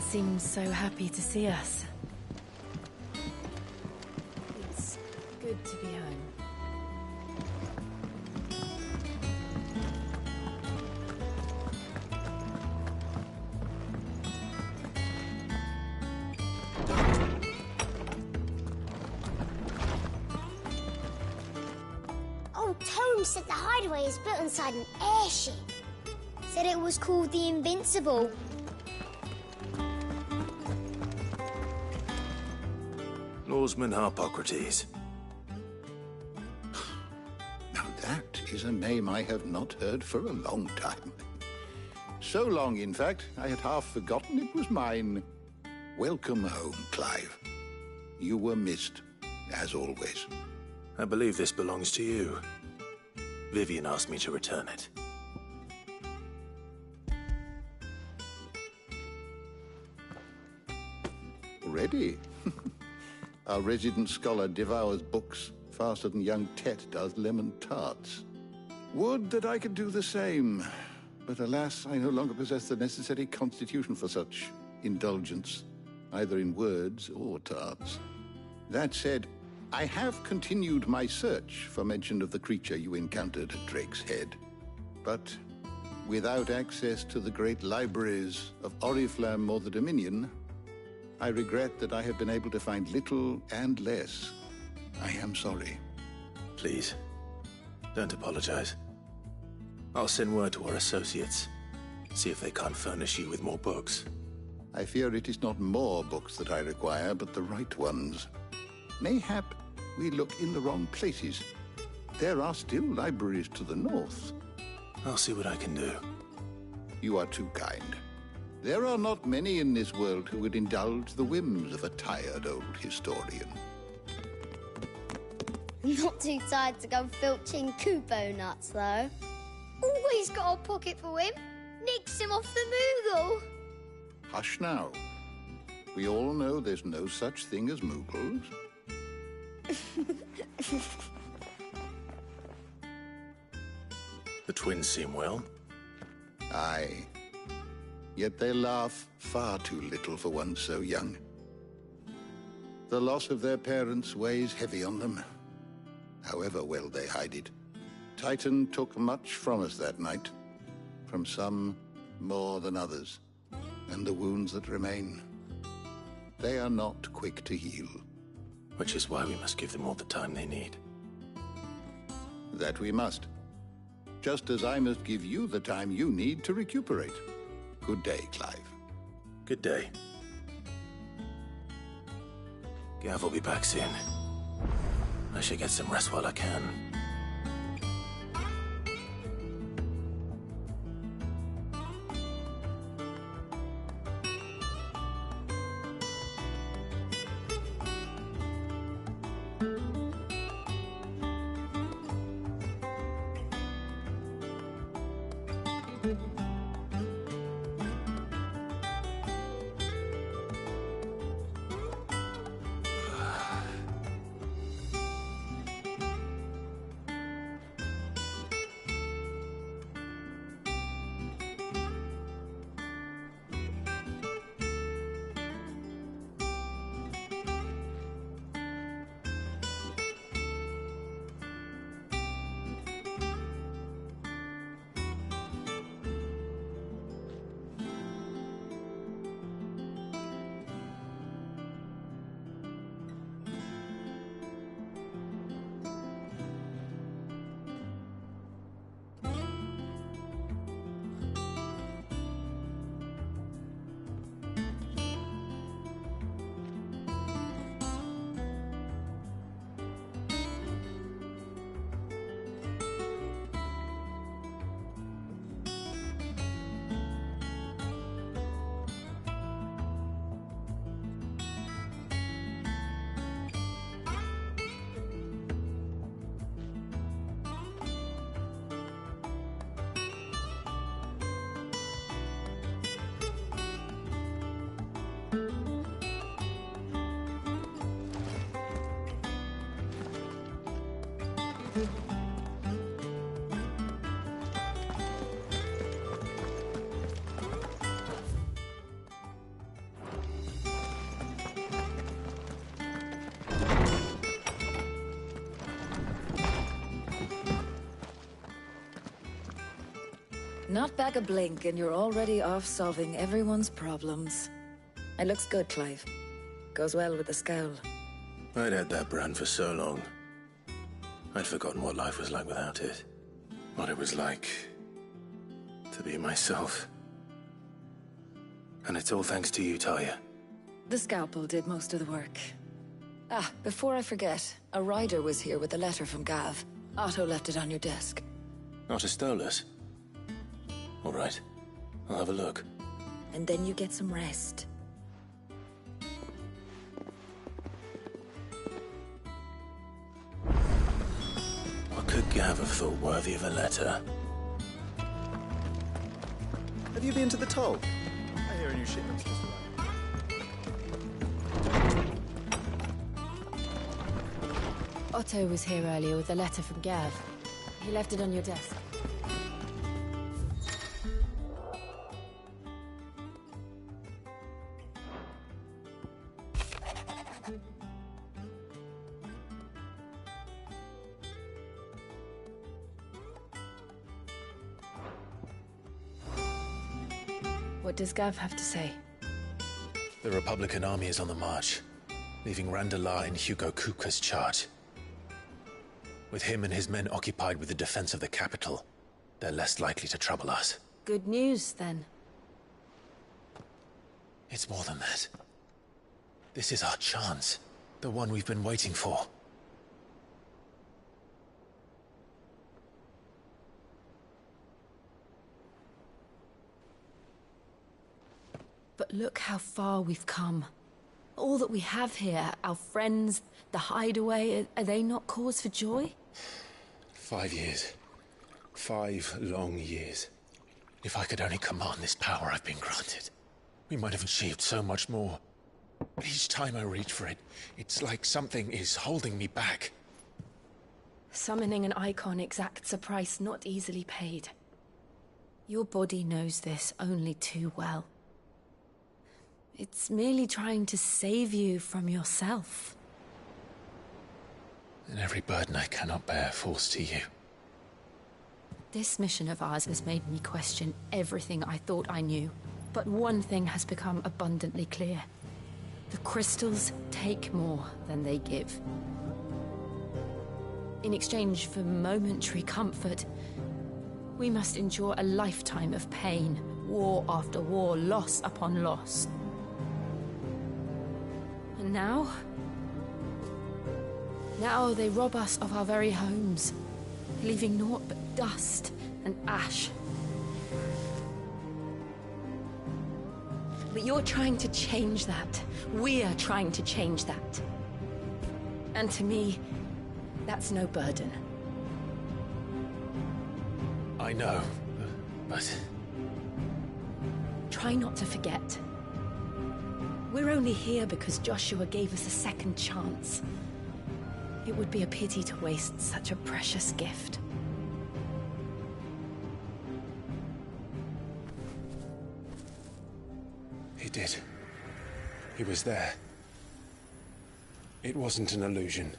Everyone seems so happy to see us. It's good to be home. Old Tone said the hideaway is built inside an airship. Said it was called the Invincible. Norseman Harpocrates. Now that is a name I have not heard for a long time. So long, in fact, I had half forgotten it was mine. Welcome home, Clive. You were missed, as always. I believe this belongs to you. Vivian asked me to return it. Ready? Our resident scholar devours books faster than young Tet does lemon tarts. Would that I could do the same. But alas, I no longer possess the necessary constitution for such indulgence, either in words or tarts. That said, I have continued my search for mention of the creature you encountered at Drake's Head. But without access to the great libraries of Oriflamme or the Dominion, I regret that I have been able to find little and less. I am sorry. Please, don't apologize. I'll send word to our associates. See if they can't furnish you with more books. I fear it is not more books that I require, but the right ones. Mayhap we look in the wrong places. There are still libraries to the north. I'll see what I can do. You are too kind. There are not many in this world who would indulge the whims of a tired old historian. Not too tired to go filching Kupo nuts, though. Always got a pocket for him. Nicks him off the Moogle. Hush now. We all know there's no such thing as Moogles. The twins seem well. Aye. Yet they laugh far too little for one so young. The loss of their parents weighs heavy on them, however well they hide it. Titan took much from us that night, from some more than others, and the wounds that remain, they are not quick to heal. Which is why we must give them all the time they need. That we must. Just as I must give you the time you need to recuperate. Good day, Clive. Good day. Gav will be back soon. I should get some rest while I can. Not back a blink and you're already off solving everyone's problems. It looks good, Clive. Goes well with the scowl. I'd had that brand for so long. I'd forgotten what life was like without it. What it was like to be myself. And it's all thanks to you, Talia. The scalpel did most of the work. Ah, before I forget, a rider was here with a letter from Gav. Otto left it on your desk. Not a Stolas. All right. I'll have a look. And then you get some rest. What could Gav have thought worthy of a letter? Have you been to the toll? I hear a new shipment's just arrived. Otto was here earlier with a letter from Gav. He left it on your desk. What does Gav have to say? The Republican army is on the march, leaving Randalar in Hugo Kuka's charge. With him and his men occupied with the defense of the capital, they're less likely to trouble us. Good news, then. It's more than that. This is our chance. The one we've been waiting for. But look how far we've come. All that we have here, our friends, the hideaway, are they not cause for joy? 5 years. 5 long years. If I could only command this power I've been granted, we might have achieved so much more. But each time I reach for it, it's like something is holding me back. Summoning an icon exacts a price not easily paid. Your body knows this only too well. It's merely trying to save you from yourself. And every burden I cannot bear falls to you. This mission of ours has made me question everything I thought I knew. But one thing has become abundantly clear. The crystals take more than they give. In exchange for momentary comfort, we must endure a lifetime of pain, war after war, loss upon loss. And now they rob us of our very homes, leaving naught but dust and ash. But you're trying to change that. We're trying to change that. And to me, that's no burden. I know, but... Try not to forget. We're only here because Joshua gave us a second chance. It would be a pity to waste such a precious gift. He did. He was there. It wasn't an illusion.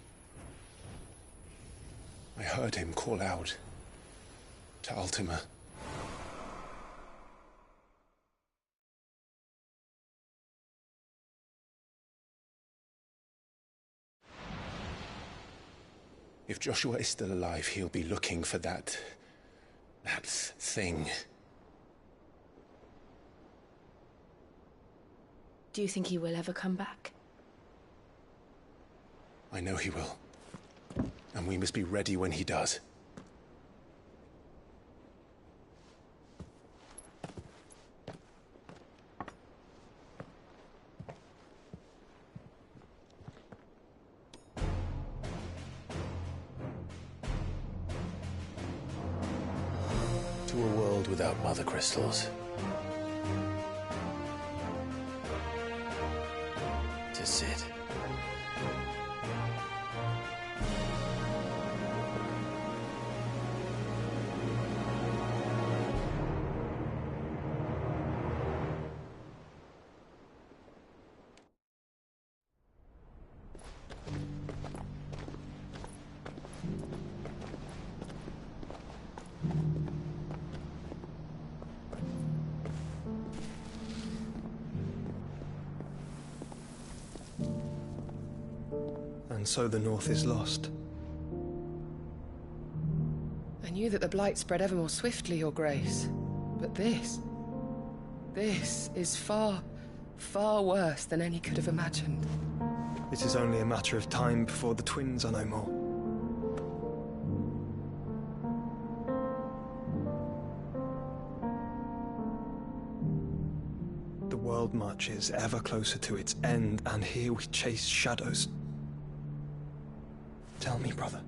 I heard him call out to Ultima. If Joshua is still alive, he'll be looking for that thing. Do you think he will ever come back? I know he will. And we must be ready when he does. To a world without mother crystals. To Sid. And so the North is lost. I knew that the Blight spread ever more swiftly, Your Grace. But this is far, far worse than any could have imagined. It is only a matter of time before the twins are no more. The world marches ever closer to its end, and here we chase shadows. Tell me, brother,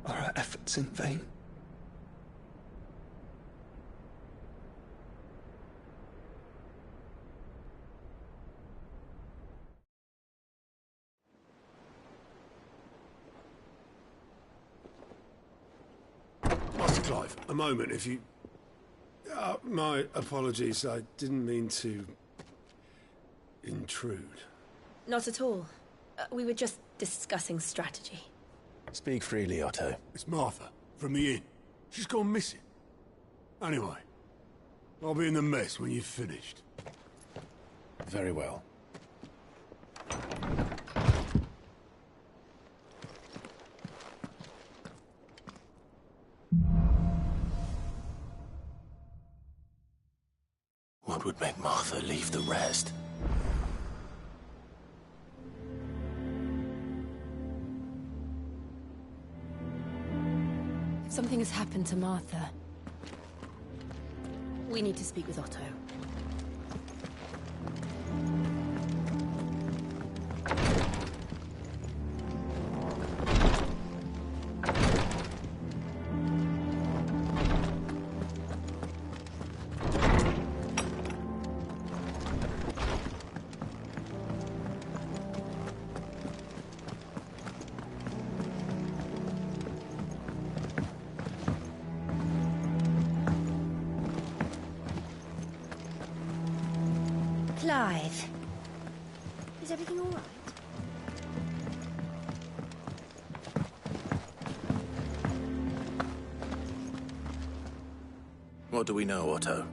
are our efforts in vain? Master Clive, a moment, if you... my apologies, I didn't mean to... intrude. Not at all. We were just discussing strategy. Speak freely, Otto. It's Martha, from the inn. She's gone missing. Anyway, I'll be in the mess when you've finished. Very well. What would make Martha leave the rest? Something has happened to Martha. We need to speak with Otto. Clive, is everything all right? What do we know, Otto?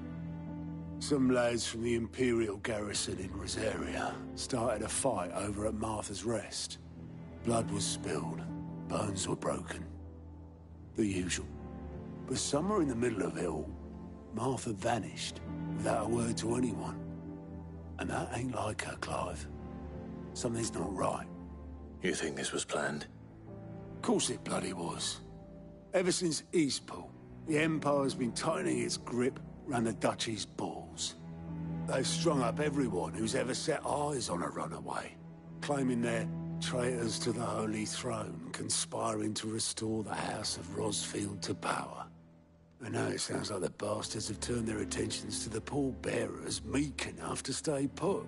Some lads from the Imperial garrison in Rosaria started a fight over at Martha's Rest. Blood was spilled, bones were broken. The usual. But somewhere in the middle of it all, Martha vanished without a word to anyone. And that ain't like her, Clive. Something's not right. You think this was planned? Of course it bloody was. Ever since Eastpool, the Empire's been tightening its grip round the Duchy's balls. They've strung up everyone who's ever set eyes on a runaway, claiming they're traitors to the Holy Throne, conspiring to restore the House of Rosfield to power. And now it sounds like the bastards have turned their attentions to the pallbearers meek enough to stay put.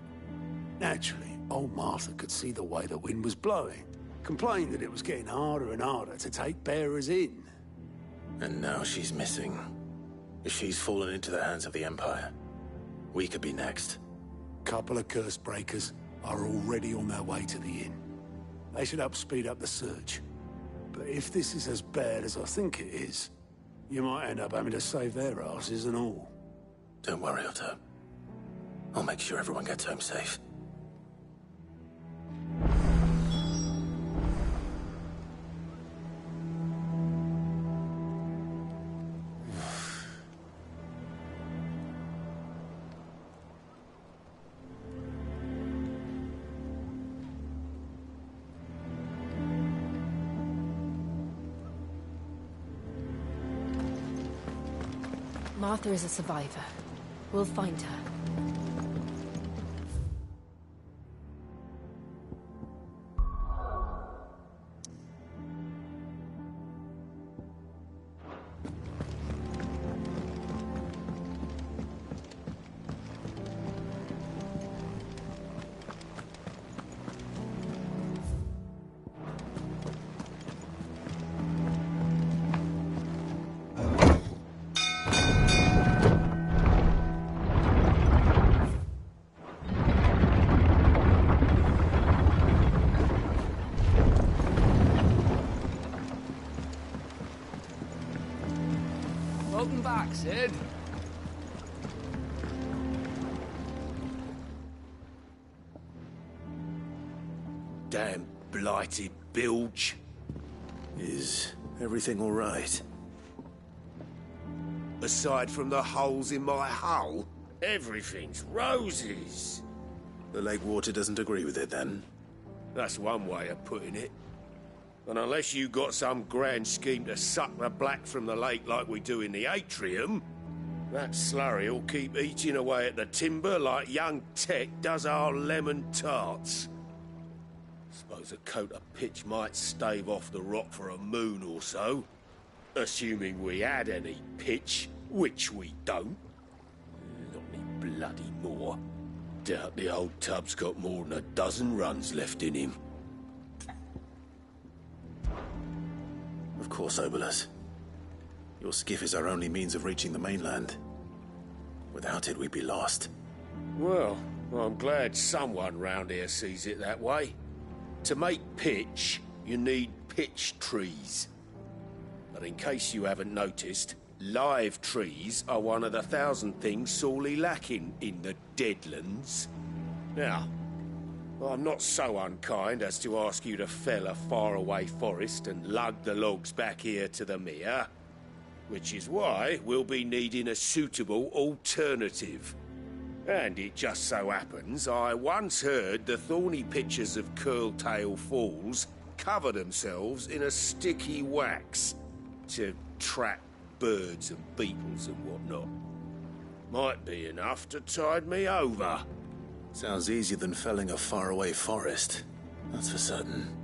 Naturally, old Martha could see the way the wind was blowing, complained that it was getting harder and harder to take bearers in. And now she's missing. If she's fallen into the hands of the Empire, we could be next. Couple of curse breakers are already on their way to the inn. They should help speed up the search. But if this is as bad as I think it is, you might end up having to save their asses and all. Don't worry, Otto. I'll make sure everyone gets home safe. Martha is a survivor. We'll find her. Welcome back, Sid. Damn. blighted bilge. Is everything all right? Aside from the holes in my hull, everything's roses. The lake water doesn't agree with it, then? That's one way of putting it. And unless you got some grand scheme to suck the black from the lake like we do in the atrium, that slurry will keep eating away at the timber like young Tech does our lemon tarts. Suppose a coat of pitch might stave off the rot for a moon or so. Assuming we had any pitch, which we don't. Not any bloody more. Doubt the old tub's got more than a dozen runs left in him. Of course, Obolus. Your skiff is our only means of reaching the mainland. Without it, we'd be lost. Well, I'm glad someone round here sees it that way. To make pitch, you need pitch trees. But in case you haven't noticed, live trees are one of the 1,000 things sorely lacking in the Deadlands. Now, I'm not so unkind as to ask you to fell a faraway forest and lug the logs back here to the mere, which is why we'll be needing a suitable alternative. And it just so happens I once heard the thorny pitchers of Curltail Falls cover themselves in a sticky wax to trap birds and beetles and whatnot. Might be enough to tide me over. Sounds easier than felling a faraway forest, that's for certain.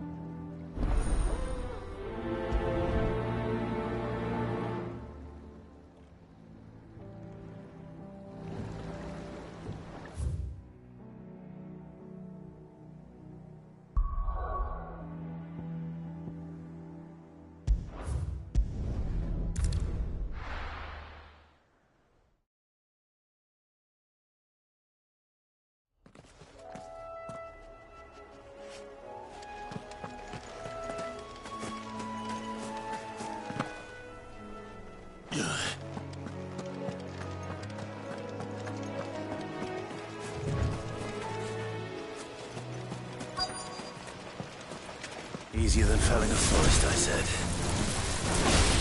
Easier than felling a forest, I said.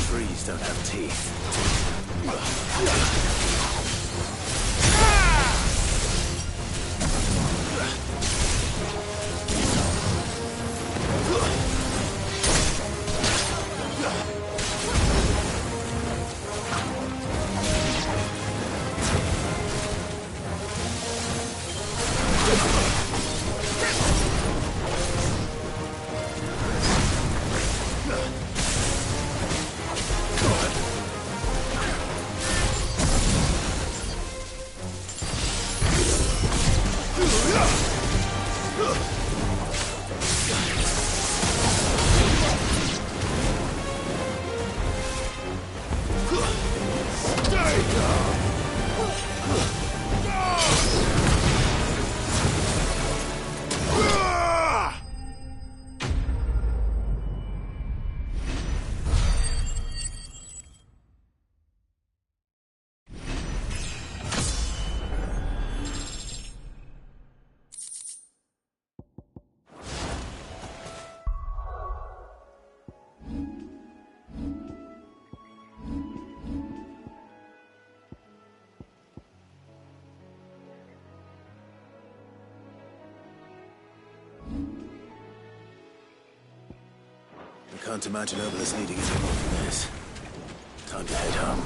Trees don't have teeth. I can't imagine Obolus needing any more than this. Time to head home.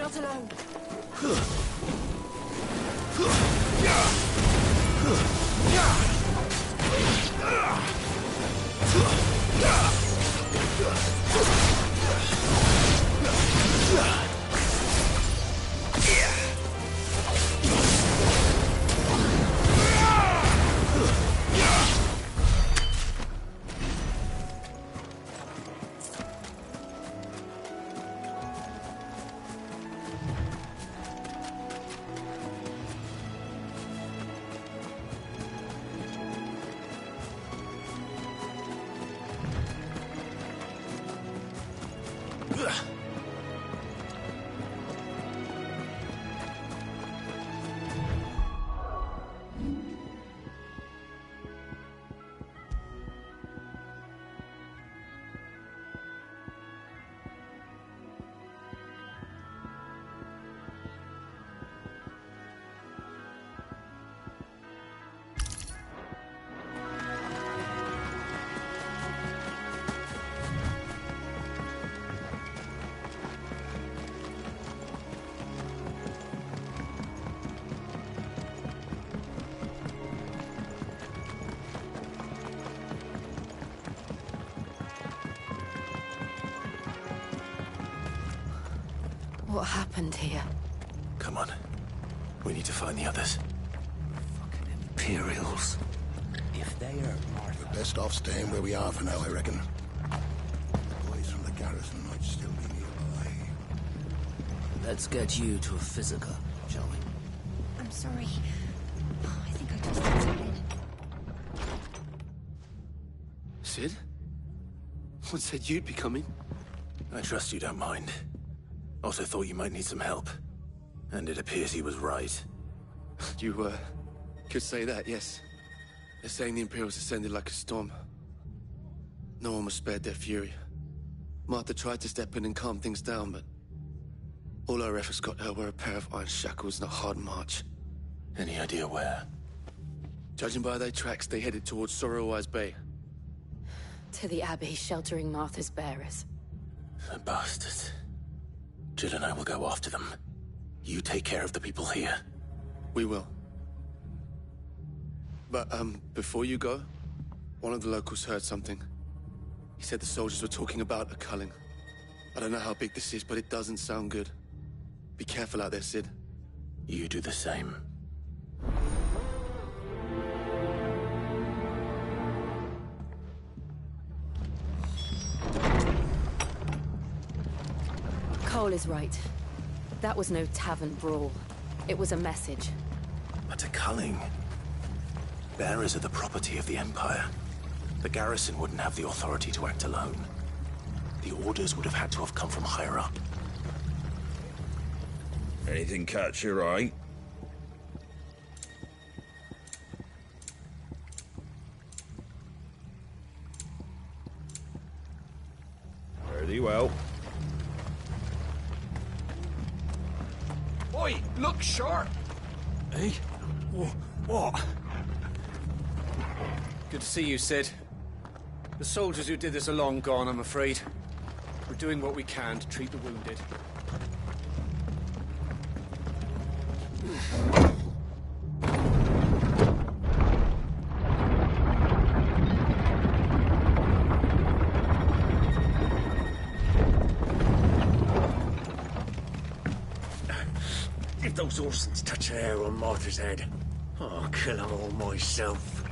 not alone. What happened here? Come on. We need to find the others. Fucking Imperials. If they are Martha... We're best off staying where we are for now, I reckon. The boys from the garrison might still be nearby. Let's get you to a physical, shall we? I'm sorry. Oh, I think I just did something. Sid? What said you'd be coming? I trust you don't mind. Also thought you might need some help. And it appears he was right. You, could say that, yes. They're saying the Imperials ascended like a storm. No one was spared their fury. Martha tried to step in and calm things down, but all our efforts got her were a pair of iron shackles and a hard march. Any idea where? Judging by their tracks, they headed towards Sorrowwise Bay. To the Abbey, sheltering Martha's bearers. The bastards. Jill and I will go after them. You take care of the people here. We will. But, before you go, one of the locals heard something. He said the soldiers were talking about a culling. I don't know how big this is, but it doesn't sound good. Be careful out there, Sid. You do the same. Cole is right. That was no tavern brawl. It was a message. But a culling. Bearers are the property of the Empire. The garrison wouldn't have the authority to act alone. The orders would have had to have come from higher up. Anything catch your eye? Very well. Oi, look sharp! Hey? What? Good to see you, Sid. The soldiers who did this are long gone, I'm afraid. We're doing what we can to treat the wounded. If those Orsons touch a hair on Martha's head, I'll kill them all myself.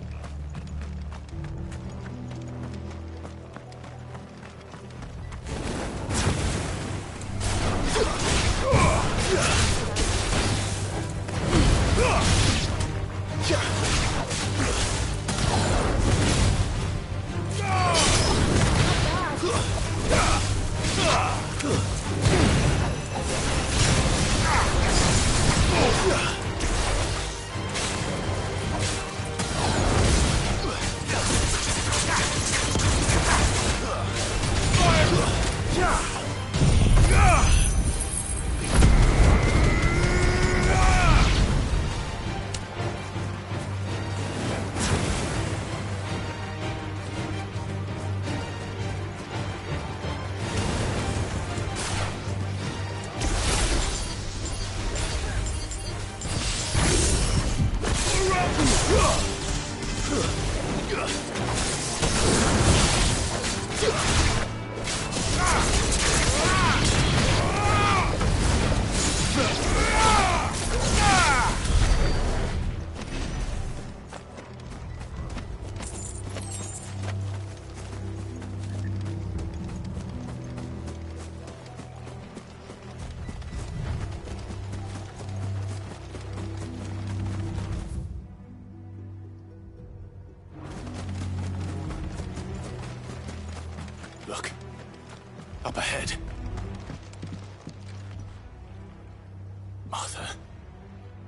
Martha,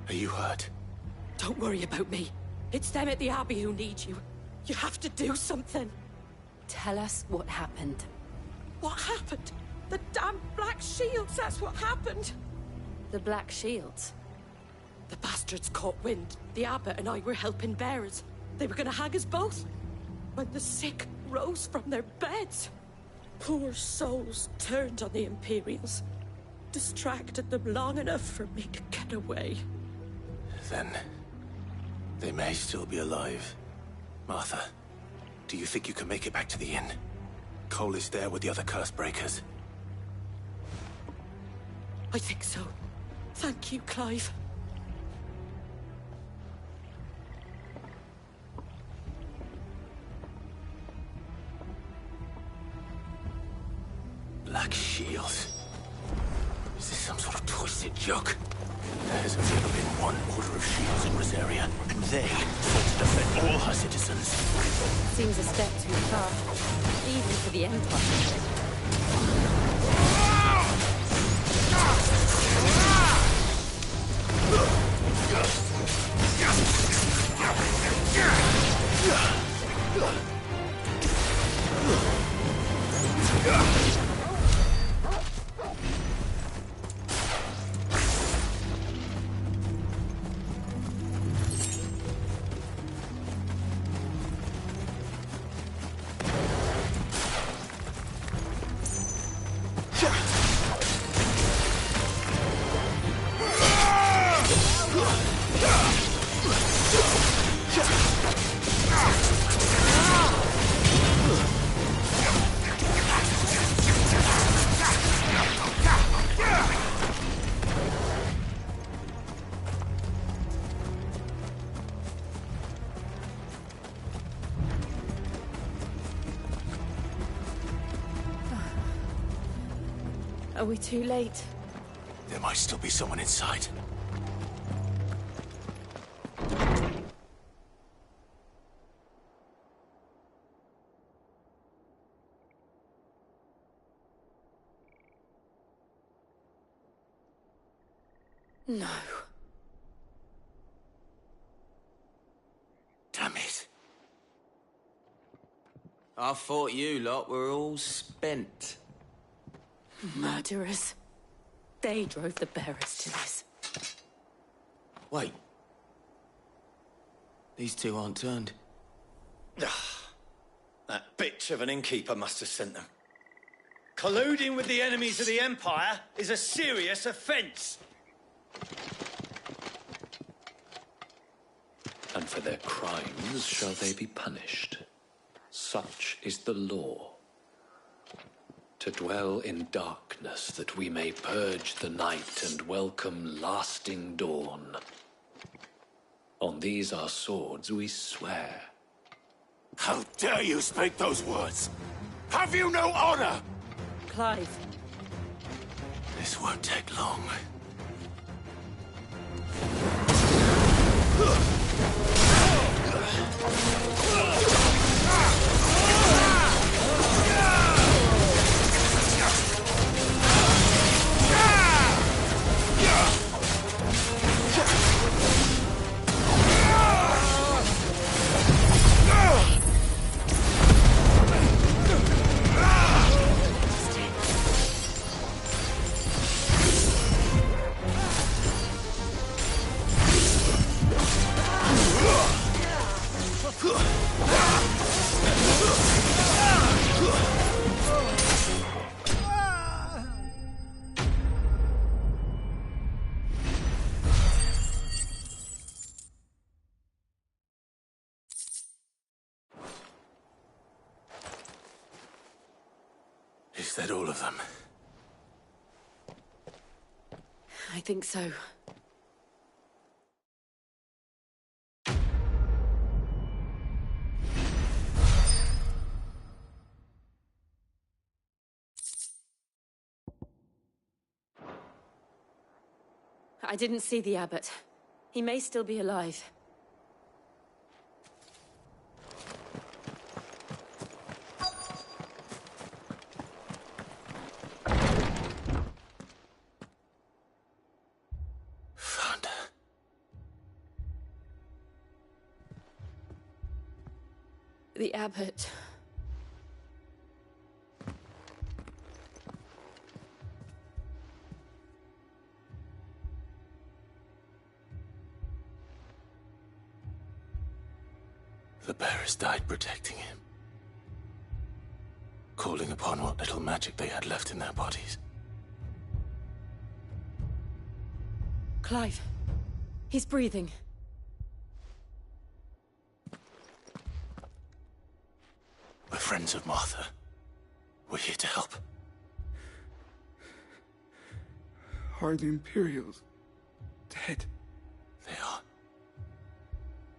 are you hurt? Don't worry about me. It's them at the Abbey who need you. You have to do something. Tell us what happened. What happened? The damn Black Shields, that's what happened. The Black Shields? The bastards caught wind. The Abbot and I were helping bearers. They were gonna hang us both. When the sick rose from their beds, poor souls turned on the Imperials. Distracted them long enough for me to get away. Then they may still be alive. Martha, do you think you can make it back to the inn? Cole is there with the other curse breakers. I think so. Thank you, Clive. Black Shields. Is this some sort of twisted joke? There hasn't ever been one order of shields in Rosaria, and they sought to defend all her citizens. Seems a step too far, even for the Empire. Are we too late? There might still be someone inside. No. Damn it. I thought you lot were all spent. Murderers. They drove the bearers to this. Wait. These two aren't turned. That bitch of an innkeeper must have sent them. Colluding with the enemies of the Empire is a serious offence. And for their crimes shall they be punished. Such is the law. To dwell in darkness that we may purge the night and welcome lasting dawn. On these our swords we swear. How dare you speak those words? Have you no honor? Clive. This won't take long. Is that all of them? I think so. I didn't see the Abbot. He may still be alive. The abbot. The bearers died protecting him, calling upon what little magic they had left in their bodies. Clive. He's breathing. We're friends of Martha. We're here to help. Are the Imperials dead? They are.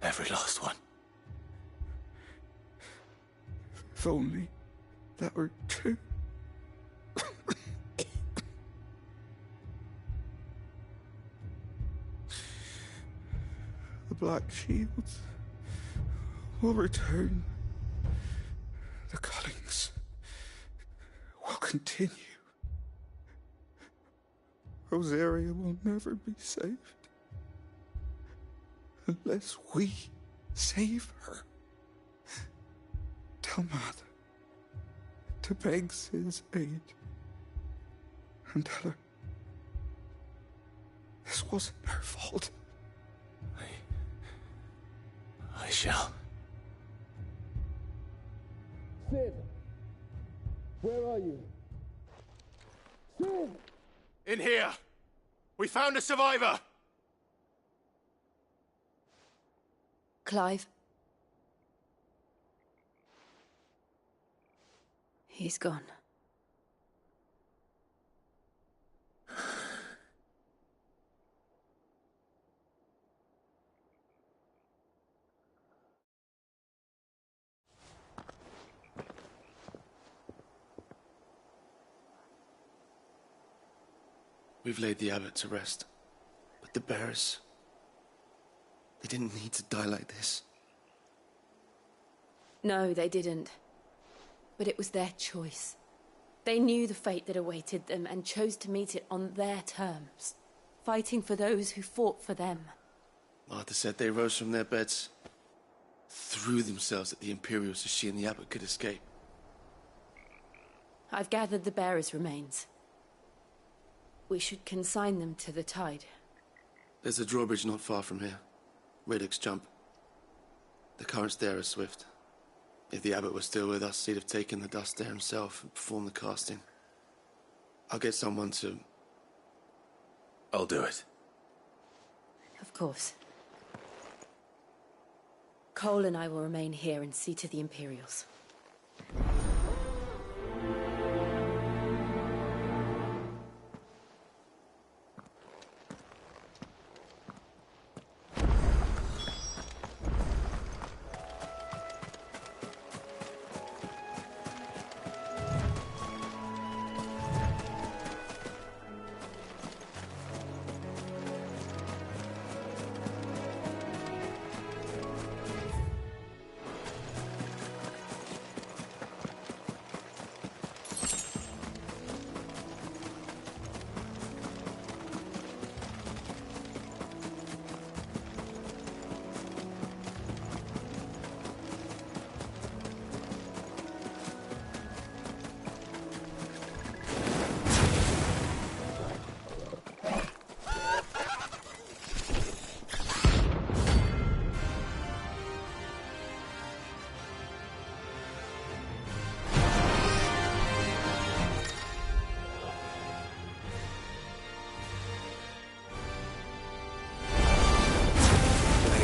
Every last one. If only that were true. The Black Shields will return. The Cullings will continue. Rosaria will never be saved unless we save her. Tell Mother to beg Sid's aid and tell her this wasn't her fault. I shall. Sid! Where are you? Sid! In here! We found a survivor! Clive. He's gone. We've laid the abbot to rest. But the bearers... they didn't need to die like this. No, they didn't. But it was their choice. They knew the fate that awaited them and chose to meet it on their terms, fighting for those who fought for them. Martha said they rose from their beds, threw themselves at the Imperials so she and the abbot could escape. I've gathered the bearers' remains. We should consign them to the tide. There's a drawbridge not far from here. Radix Jump. The currents there are swift. If the abbot was still with us, he'd have taken the dust there himself and performed the casting. I'll get someone to... I'll do it. Of course. Cole and I will remain here and see to the Imperials.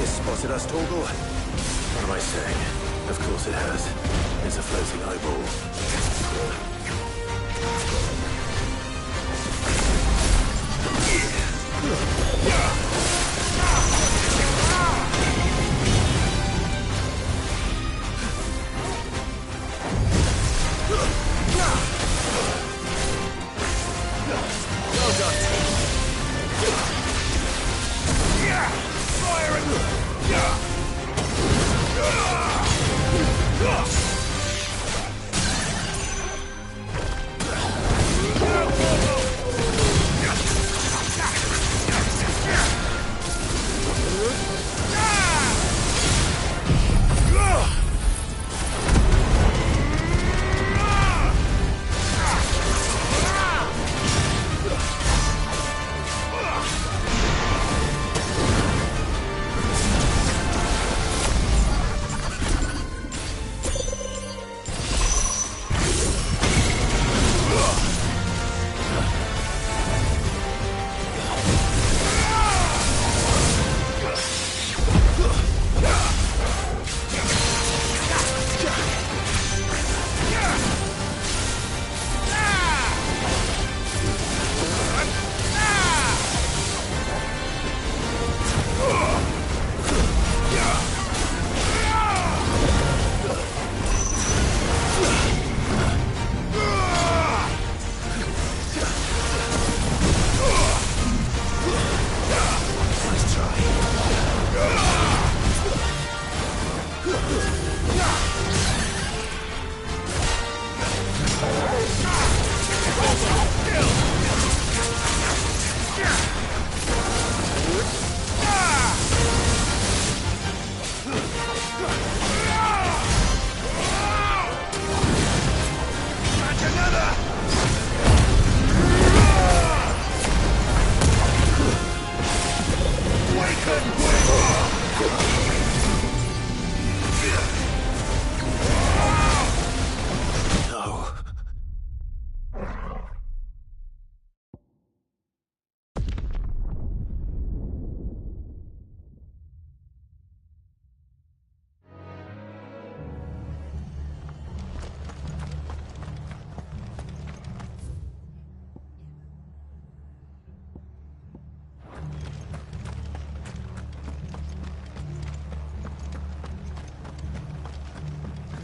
Spotted us, Torgal? What am I saying? Of course it has. It's a floating eyeball. Well done.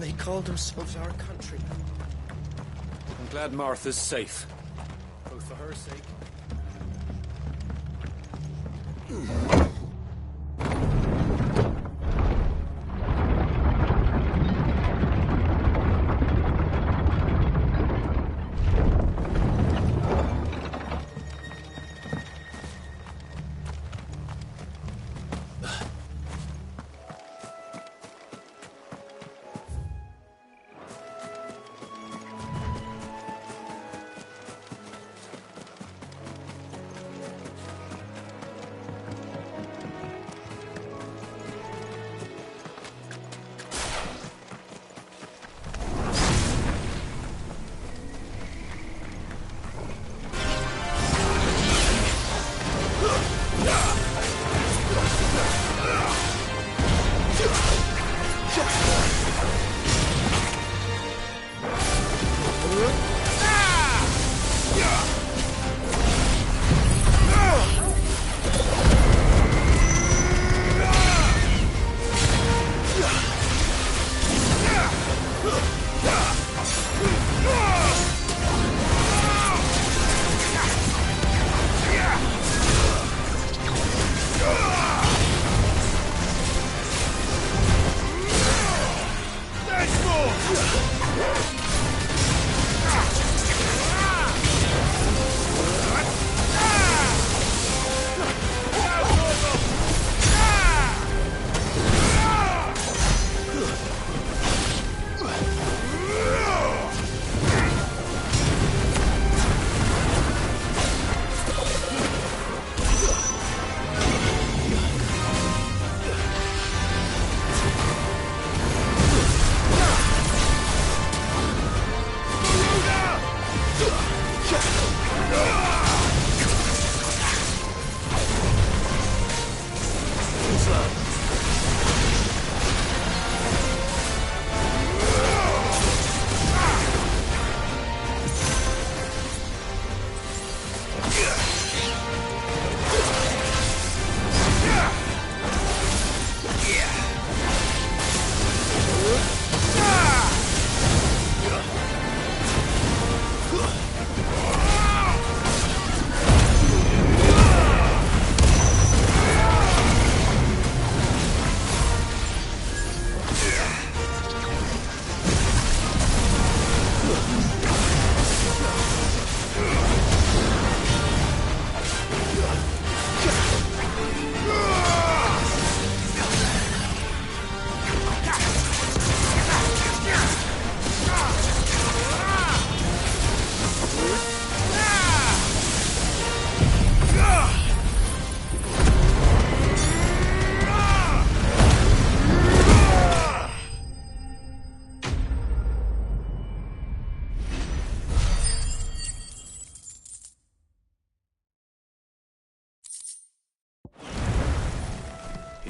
And they call themselves our country. I'm glad Martha's safe. Both for her sake.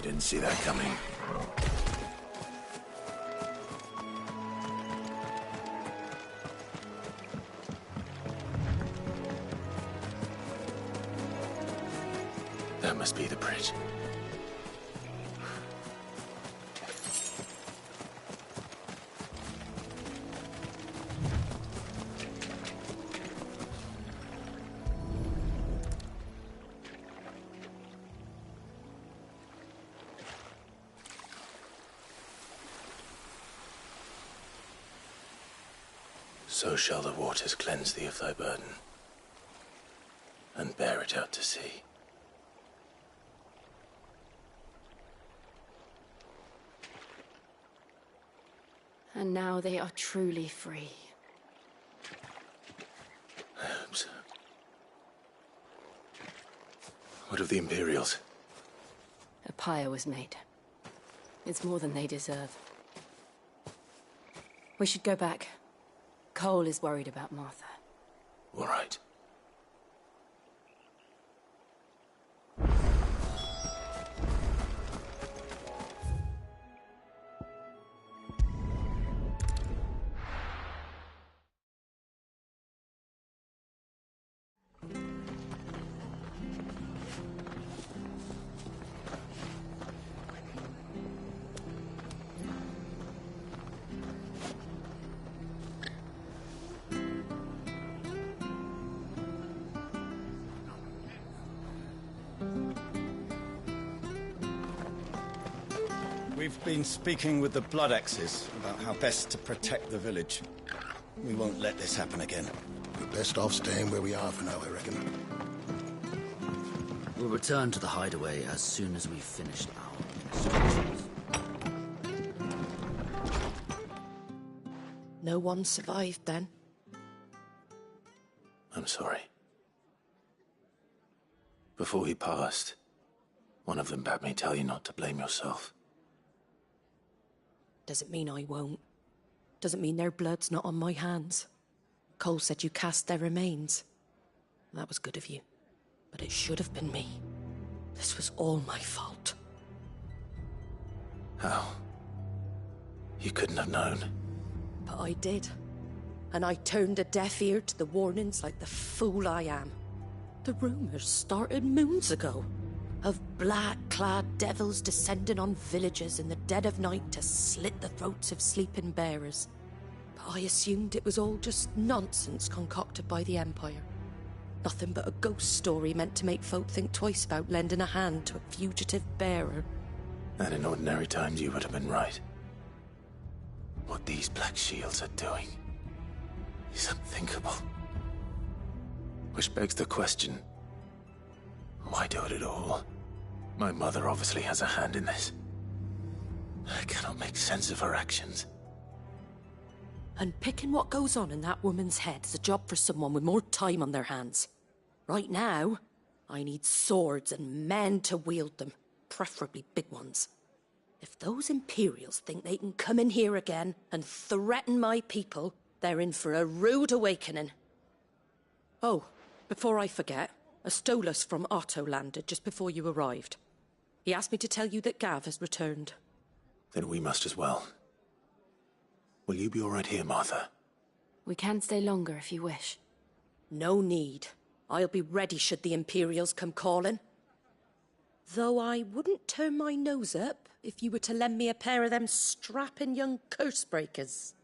Didn't see that coming. That must be the bridge. So shall the waters cleanse thee of thy burden, and bear it out to sea. And now they are truly free. I hope so. What of the Imperials? A pyre was made. It's more than they deserve. We should go back. Cole is worried about Martha. All right. We've been speaking with the Blood Axes about how best to protect the village. We won't let this happen again. We're best off staying where we are for now, I reckon. We'll return to the hideaway as soon as we've finished our instructions. No one survived then? I'm sorry. Before he passed, one of them bade me tell you not to blame yourself. Doesn't mean I won't. Doesn't mean their blood's not on my hands. Cole said you cast their remains. That was good of you. But it should have been me. This was all my fault. How? You couldn't have known. But I did. And I turned a deaf ear to the warnings like the fool I am. The rumours started moons ago. Of black-clad devils descending on villages in the dead of night to slit the throats of sleeping bearers. But I assumed it was all just nonsense concocted by the Empire. Nothing but a ghost story meant to make folk think twice about lending a hand to a fugitive bearer. And in ordinary times you would have been right. What these Black Shields are doing is unthinkable. Which begs the question, why do it at all? My mother obviously has a hand in this. I cannot make sense of her actions. And picking what goes on in that woman's head is a job for someone with more time on their hands. Right now, I need swords and men to wield them, preferably big ones. If those Imperials think they can come in here again and threaten my people, they're in for a rude awakening. Oh, before I forget, a Stolas from Otto landed just before you arrived. He asked me to tell you that Gav has returned. Then we must as well. Will you be all right here, Martha? We can stay longer if you wish. No need. I'll be ready should the Imperials come calling. Though I wouldn't turn my nose up if you were to lend me a pair of them strapping young curse breakers.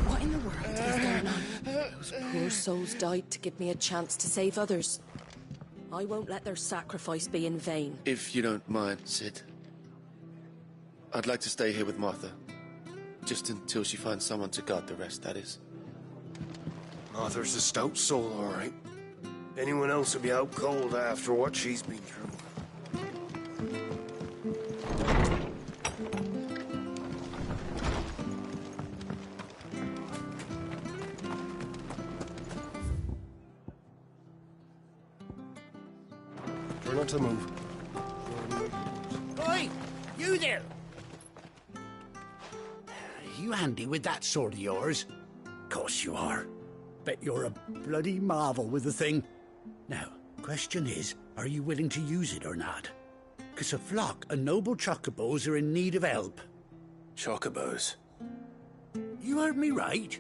What in the world is going on? Those poor souls died to give me a chance to save others. I won't let their sacrifice be in vain. If you don't mind, Sid. I'd like to stay here with Martha. Just until she finds someone to guard the rest, that is. Martha's a stout soul, all right. Anyone else would be out cold after what she's been through. Try not to move. Oi! You there! You handy with that sword of yours? Course you are. Bet you're a bloody marvel with the thing. Now, question is, are you willing to use it or not? 'Cause a flock of noble chocobos are in need of help. Chocobos? You heard me right.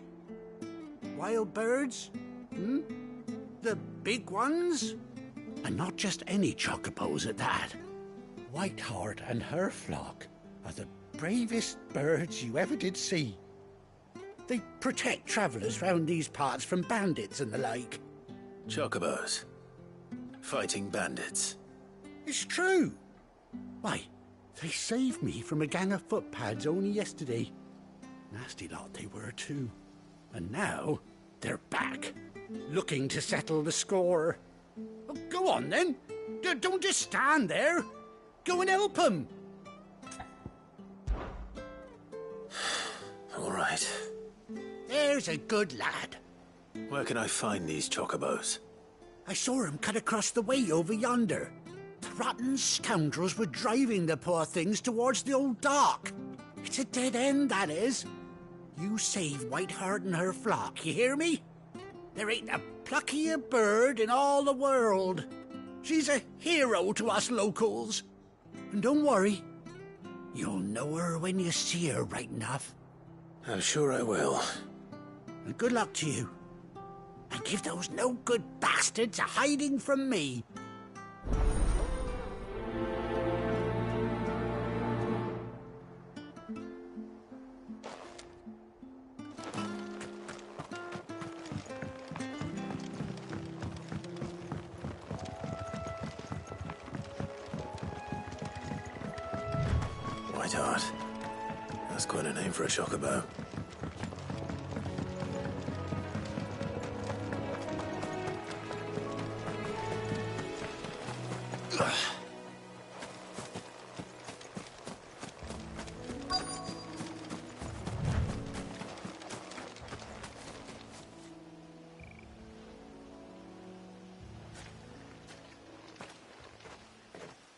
Wild birds? Hmm? The big ones? And not just any chocobos at that. Whiteheart and her flock are the bravest birds you ever did see. They protect travellers round these parts from bandits and the like. Chocobos? Fighting bandits? It's true. Why, they saved me from a gang of footpads only yesterday. Nasty lot they were too. And now they're back, looking to settle the score. Oh, go on then. Don't just stand there. Go and help them. All right. There's a good lad. Where can I find these chocobos? I saw him cut across the way over yonder. The rotten scoundrels were driving the poor things towards the old dock. It's a dead end, that is. You save Whiteheart and her flock, you hear me? There ain't a pluckier bird in all the world. She's a hero to us locals. And don't worry, you'll know her when you see her right enough. I'm sure I will. And good luck to you. And give those no-good bastards a hiding from me. White Heart. That's quite a name for a chocobo.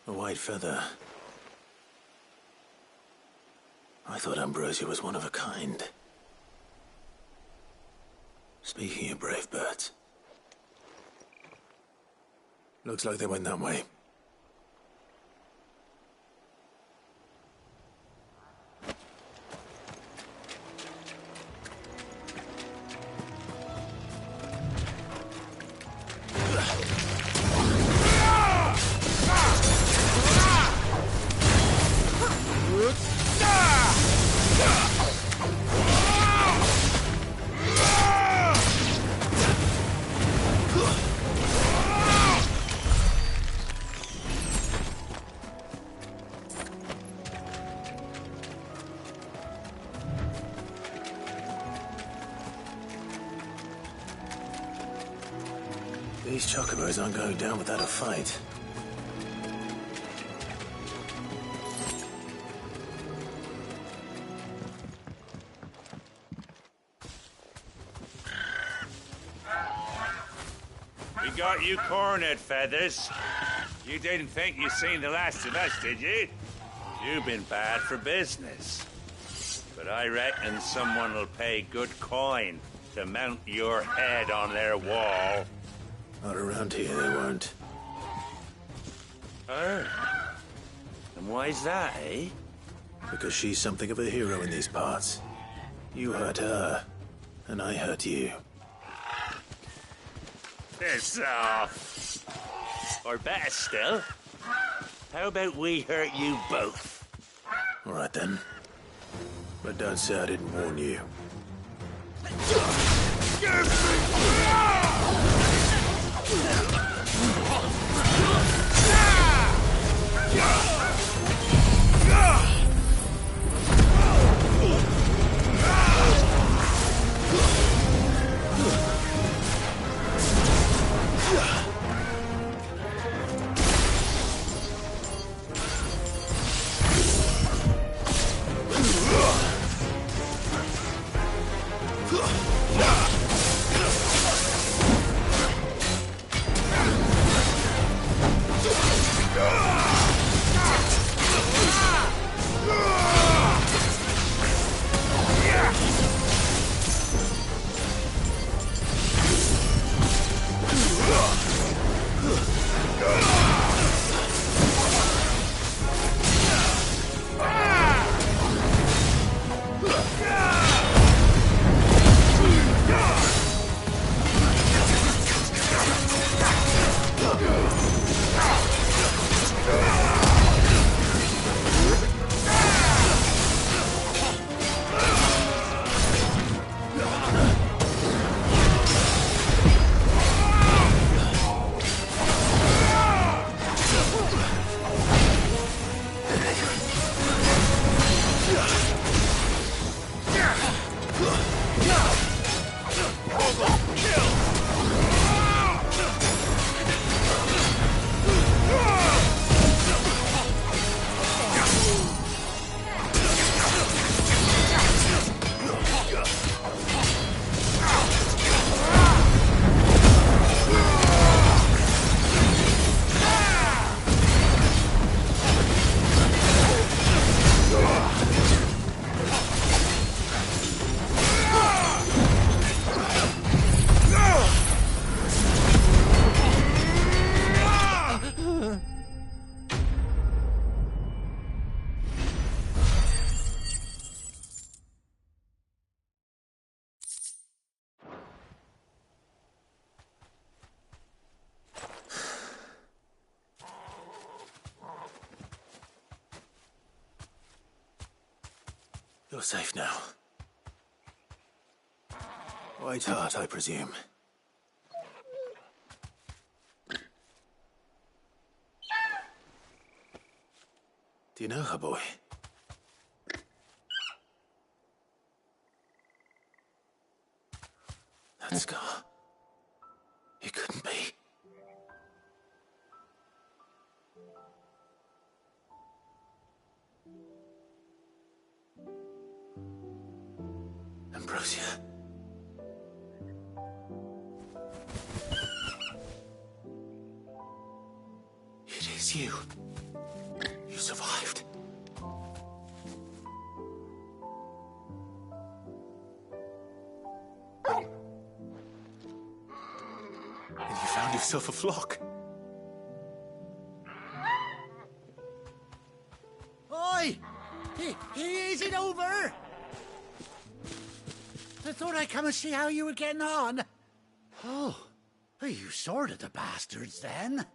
A white feather. I thought Ambrosia was one of a kind. Speaking of brave birds. Looks like they went that way. These chocobos aren't going down without a fight. We got you cornered, Feathers. You didn't think you seen the last of us, did you? You've been bad for business. But I reckon someone will pay good coin to mount your head on their wall. Not around here, they won't. Oh. And why's that, eh? Because she's something of a hero in these parts. You hurt her, and I hurt you. Piss off. Or better still, how about we hurt you both? All right, then. But don't say I didn't warn you. You're safe now. White Heart, I presume. Do you know her, boy? that scar. It couldn't be. Ambrosia. It is you. You survived. And you found yourself a flock. Oi! Is it over? I thought I'd come and see how you were getting on. Oh, well, you sorted the bastards then.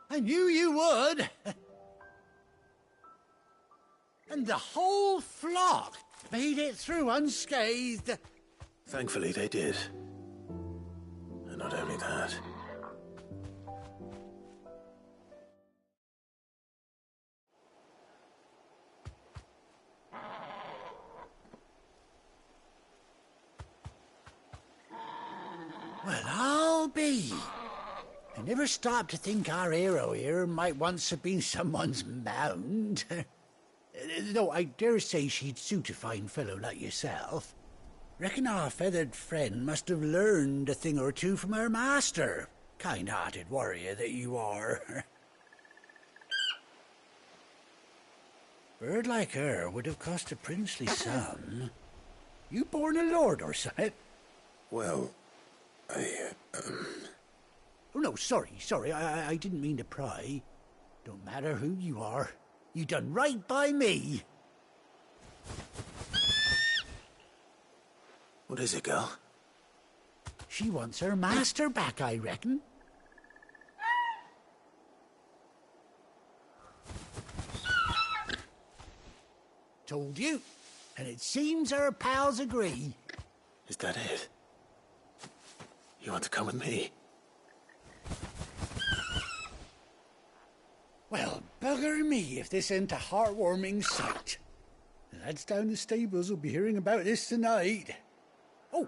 I knew you would. And the whole flock made it through unscathed. Thankfully, they did. And not only that. Well, I'll be. I never stopped to think our hero here might once have been someone's mound. Though I dare say she'd suit a fine fellow like yourself. Reckon our feathered friend must have learned a thing or two from her master. Kind-hearted warrior that you are. Bird like her would have cost a princely sum. You born a lord or something? Well, Oh, no, sorry. I didn't mean to pry. Don't matter who you are. You done right by me. What is it, girl? She wants her master back, I reckon. Told you. And it seems her pals agree. Is that it? You want to come with me? Well, bugger me if this ain't a heartwarming sight. The lads down the stables will be hearing about this tonight. Oh,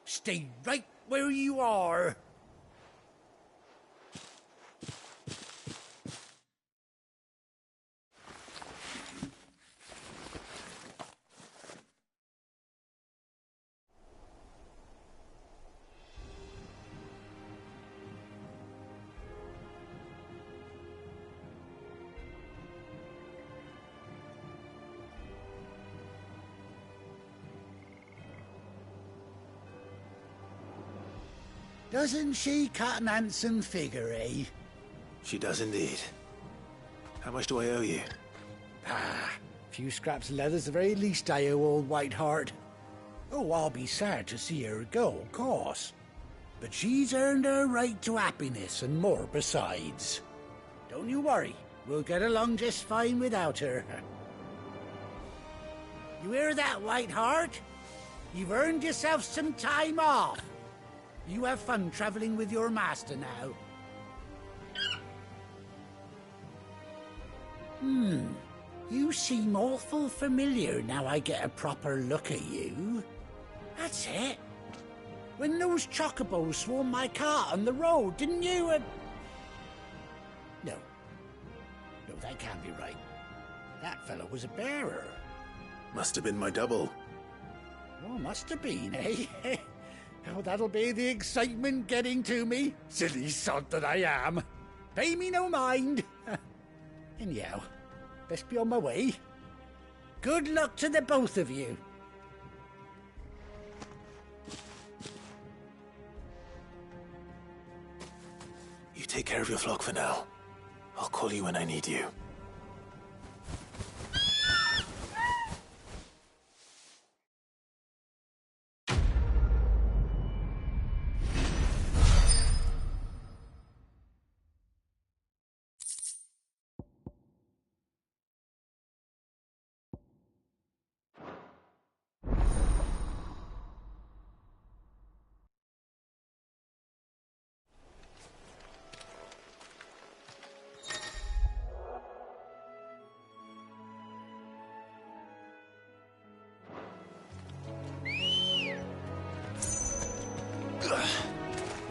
stay right where you are. Doesn't she cut an handsome figure, eh? She does indeed. How much do I owe you? A few scraps of leather's the very least I owe old Whiteheart. Oh, I'll be sad to see her go, of course. But she's earned her right to happiness and more besides. Don't you worry, we'll get along just fine without her. You hear that, Whiteheart? You've earned yourself some time off. You have fun traveling with your master now. You seem awful familiar now I get a proper look at you. That's it. When those chocobos swarmed my cart on the road, didn't you? No, that can't be right. That fellow was a bearer. Must have been my double. Oh, must have been, eh? Oh, that'll be the excitement getting to me. Silly sod that I am. Pay me no mind. Anyhow, best be on my way. Good luck to the both of you. You take care of your flock for now. I'll call you when I need you.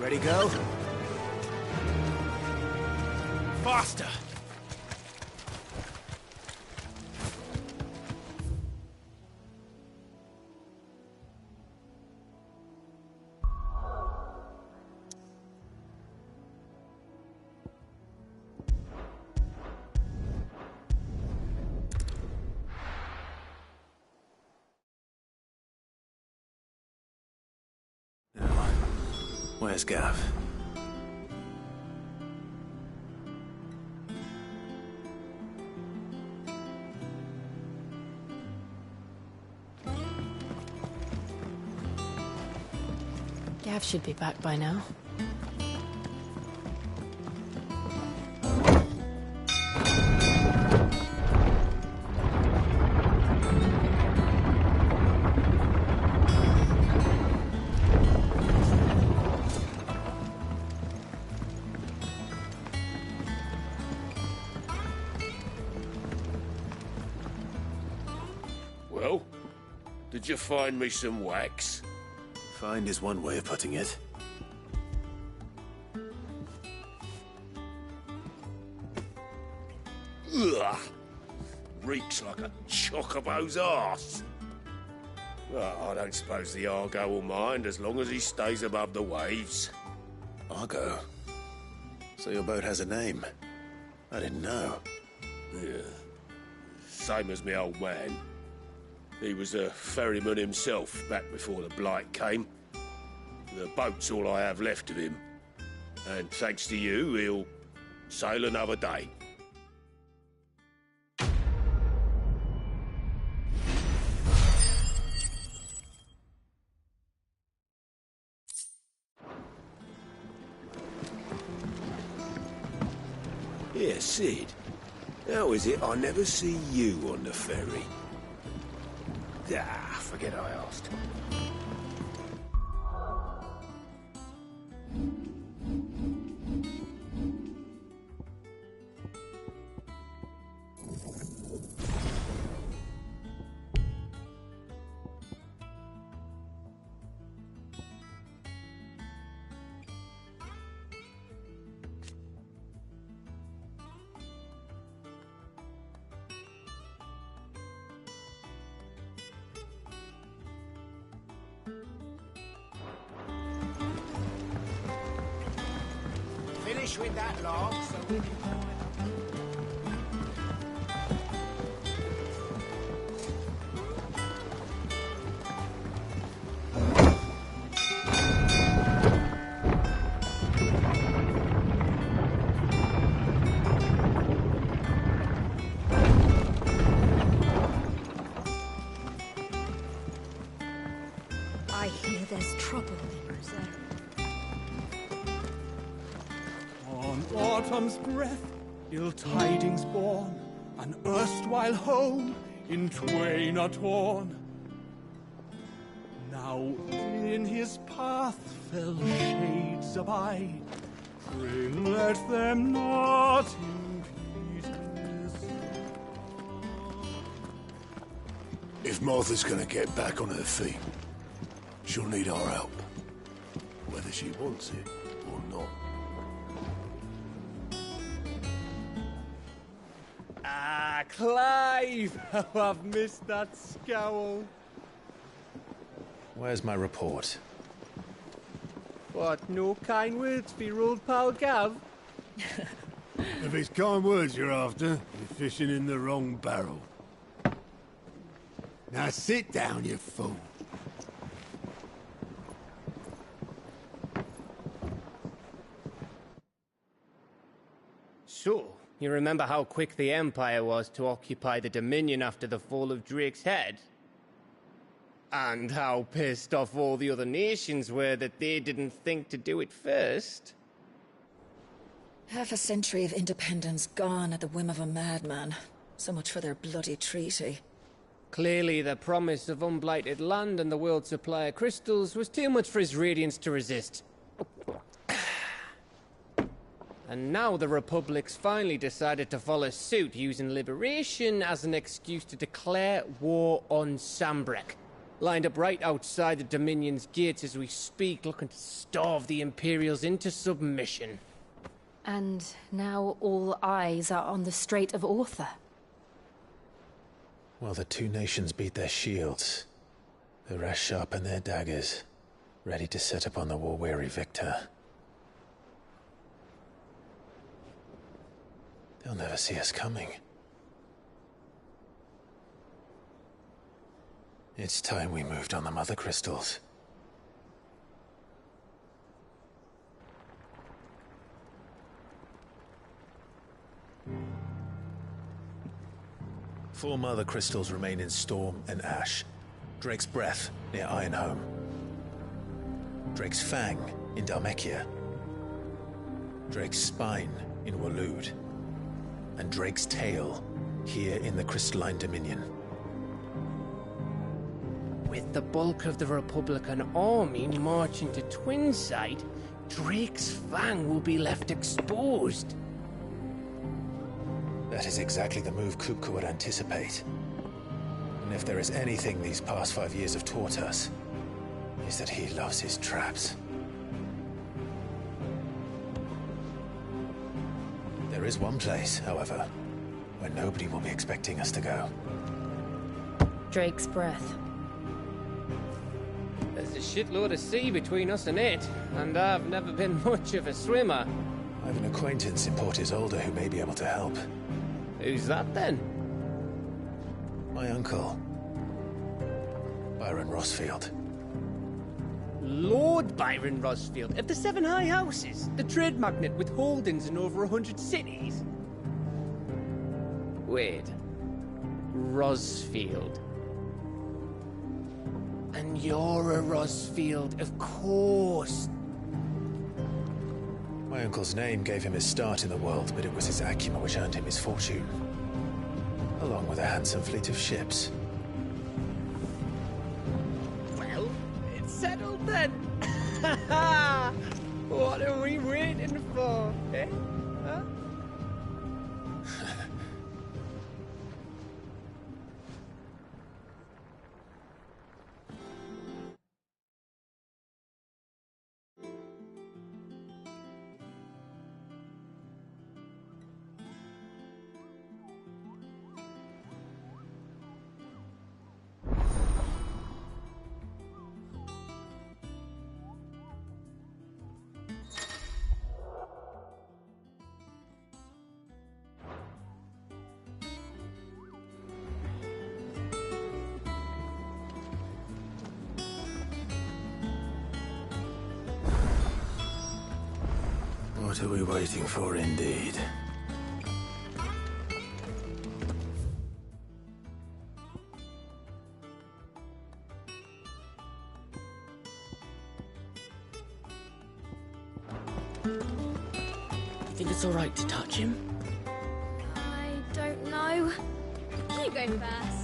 Ready, go? Faster! Where's Gav? Gav should be back by now. Well, did you find me some wax? Find is one way of putting it. Ugh! Reeks like a chocobo's arse. Well, I don't suppose the Argo will mind as long as he stays above the waves. Argo? So your boat has a name? I didn't know. Yeah. Same as me old man. He was a ferryman himself back before the Blight came. The boat's all I have left of him. And thanks to you, he'll sail another day. Yeah, Sid. How is it I never see you on the ferry? Ah, forget I asked. Finish with that log so we can go in. I hear there's trouble in Rosetta. On autumn's breath, ill tidings born, an erstwhile home in twain are torn. Now in his path fell shades abide, pray let them not in pieces. If Martha's gonna get back on her feet, she'll need our help. Whether she wants it or not. Ah, Clive! How I've missed that scowl. Where's my report? What, no kind words for your old pal Gav? If it's kind words you're after, you're fishing in the wrong barrel. Now sit down, you fool. So, you remember how quick the Empire was to occupy the Dominion after the fall of Drake's head? And how pissed off all the other nations were that they didn't think to do it first? Half a century of independence gone at the whim of a madman. So much for their bloody treaty. Clearly, the promise of unblighted land and the world's supply of crystals was too much for his radiance to resist. And now the Republic's finally decided to follow suit, using liberation as an excuse to declare war on Sambrek. lined up right outside the Dominion's gates as we speak, looking to starve the Imperials into submission. And now all eyes are on the Strait of Author. While the two nations beat their shields, the rest sharpen their daggers, ready to set upon the war-weary victor. They'll never see us coming. It's time we moved on the Mother Crystals. Four Mother Crystals remain in Storm and Ash. Drake's Breath near Ironhome. Drake's Fang in Dhalmekia. Drake's Spine in Waloed. And Drake's Tail here in the Crystalline Dominion. With the bulk of the Republican army marching to Twinside, Drake's Fang will be left exposed. That is exactly the move Kupka would anticipate. And if there is anything these past 5 years have taught us, is that he loves his traps. There is one place, however, where nobody will be expecting us to go. Drake's Breath. There's a shitload of sea between us and it, and I've never been much of a swimmer. I have an acquaintance in Port Isolde who may be able to help. Who's that then? My uncle, Byron Rossfield. Lord Byron Rossfield of the Seven High Houses, the trade magnate with holdings in over 100 cities. Wait, Rossfield. And you're a Rossfield, of course. My uncle's name gave him his start in the world, but it was his acumen which earned him his fortune. Along with a handsome fleet of ships. Well, it's settled then. What are we waiting for, eh? Huh? What are we waiting for, indeed? Think it's all right to touch him? I don't know. You go first.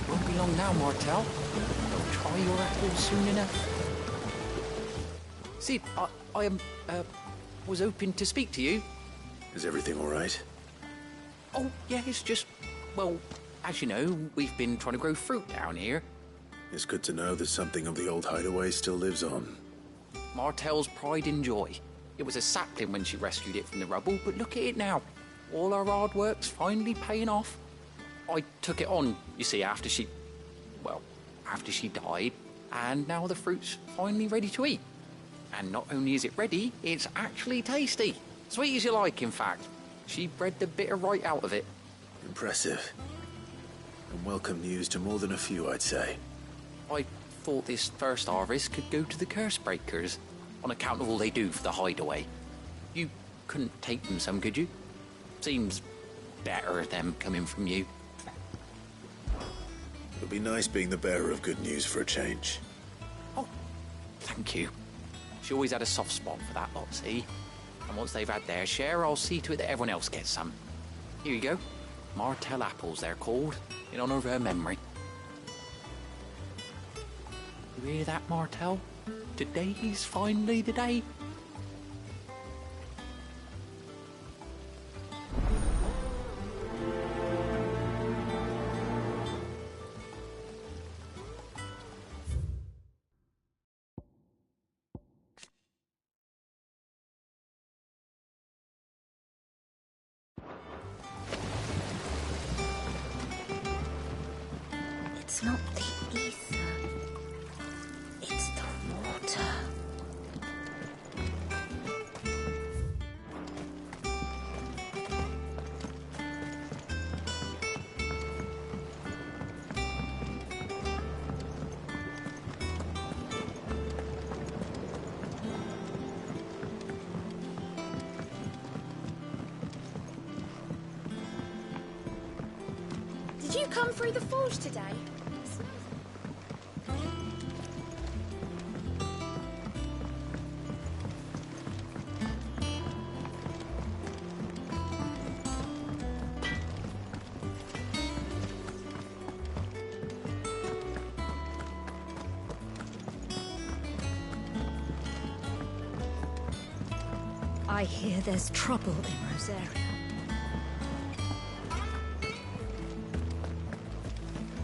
Won't be long now, Martel. They'll try your apple soon enough. Sid, I was hoping to speak to you. Is everything all right? Oh, yeah, it's just, well, as you know, we've been trying to grow fruit down here. It's good to know that something of the old hideaway still lives on. Martel's pride and joy. It was a sapling when she rescued it from the rubble, but look at it now. All our hard work's finally paying off. I took it on, you see, after she died, and now the fruit's finally ready to eat. And not only is it ready, it's actually tasty. Sweet as you like, in fact. She bred the bitter right out of it. Impressive. And welcome news to more than a few, I'd say. I thought this first harvest could go to the curse breakers, on account of all they do for the hideaway. You couldn't take them some, could you? Seems better them coming from you. It'll be nice being the bearer of good news for a change. Oh, thank you. She always had a soft spot for that lot, see? And once they've had their share, I'll see to it that everyone else gets some. Here you go. Martel apples, they're called, in honor of her memory. You hear that, Martel? Today's finally the day. It's not the ether. It's the water. Did you come through the forge today? I hear there's trouble in Rosaria.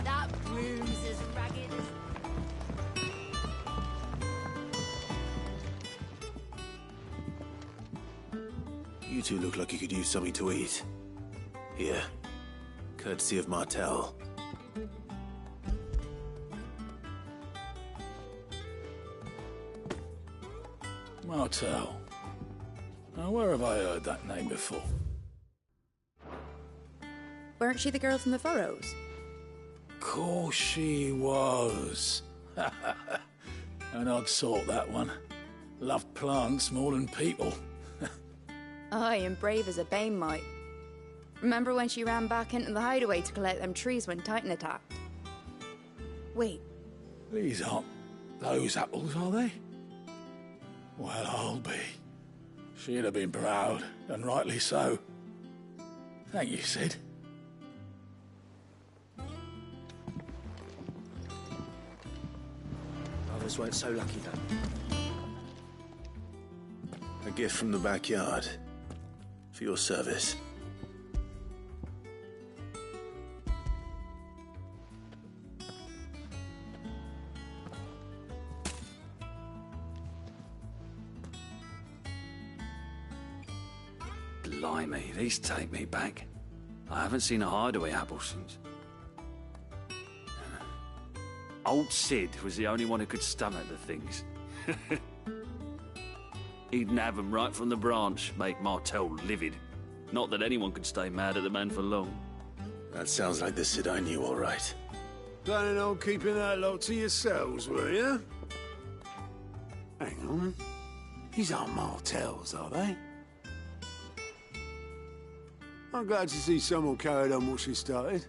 That broom's as ragged as... You two look like you could use something to eat. Here. Courtesy of Martel. Martel. Now, where have I heard that name before? Weren't she the girl from the furrows? Course she was. An odd sort, that one. Loved plants more than people. Aye, and brave as a bane might. Remember when she ran back into the hideaway to collect them trees when Titan attacked? Wait. These aren't those apples, are they? Well, I'll be. She'd have been proud, and rightly so. Thank you, Sid. Others weren't so lucky, though. A gift from the backyard. For your service. Blimey, these take me back. I haven't seen a hideaway apple since. Old Sid was the only one who could stomach the things. He'd nab them right from the branch, make Martel livid. Not that anyone could stay mad at the man for long. That sounds like the Sid I knew, all right. Planning on keeping that lot to yourselves, were you? Hang on. These aren't Martels, are they? I'm glad to see someone carried on what she started.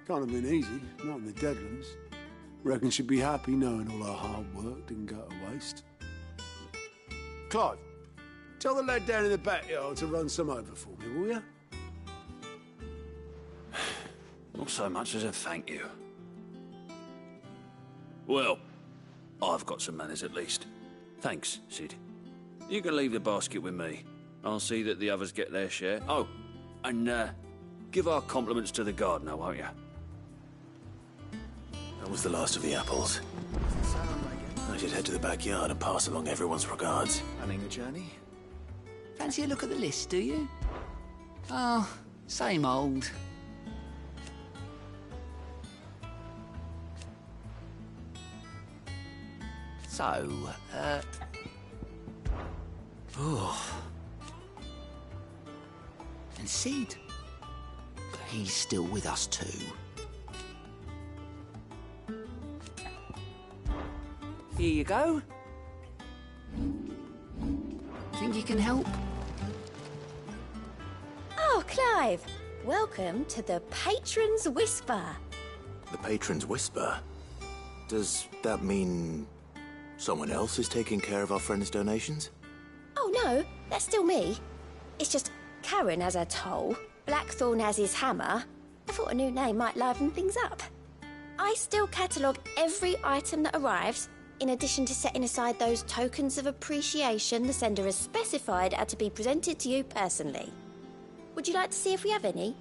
Can't have been easy, not in the Deadlands. Reckon she'd be happy knowing all her hard work didn't go to waste. Clive, tell the lad down in the backyard to run some over for me, will you? Not so much as a thank you. Well, I've got some manners at least. Thanks, Sid. You can leave the basket with me. I'll see that the others get their share. Oh, and give our compliments to the gardener, won't you? That was the last of the apples. I should head to the backyard and pass along everyone's regards. Planning a journey? Fancy a look at the list, do you? Oh, same old. So, oh. And Sid, he's still with us too. Here you go. Think you can help? Oh, Clive. Welcome to the Patron's Whisper. The Patron's Whisper? Does that mean someone else is taking care of our friend's donations? Oh, no, that's still me. It's just Karen has her toll, Blackthorn has his hammer. I thought a new name might liven things up. I still catalogue every item that arrives, in addition to setting aside those tokens of appreciation the sender has specified are to be presented to you personally. Would you like to see if we have any?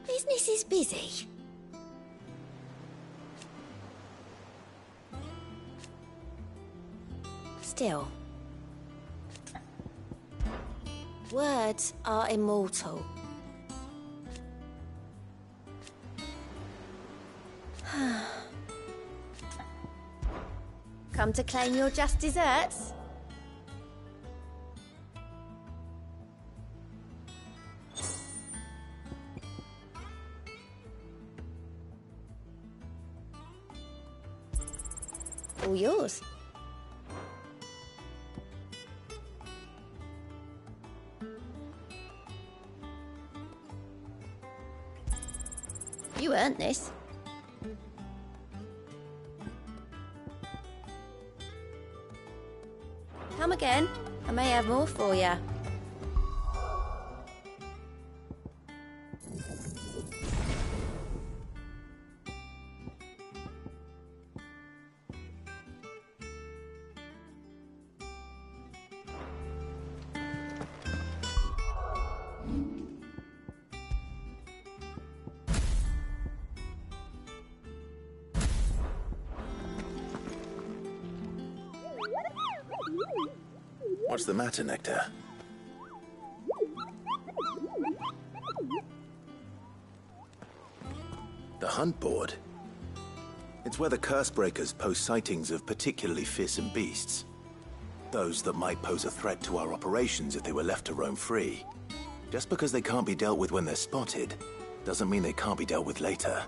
Business is busy. Still, words are immortal. Come to claim your just desserts? All yours. You earned this. Come again. I may have more for you. What's the matter, Nectar? The hunt board? It's where the Cursebreakers post sightings of particularly fearsome beasts. Those that might pose a threat to our operations if they were left to roam free. Just because they can't be dealt with when they're spotted, doesn't mean they can't be dealt with later.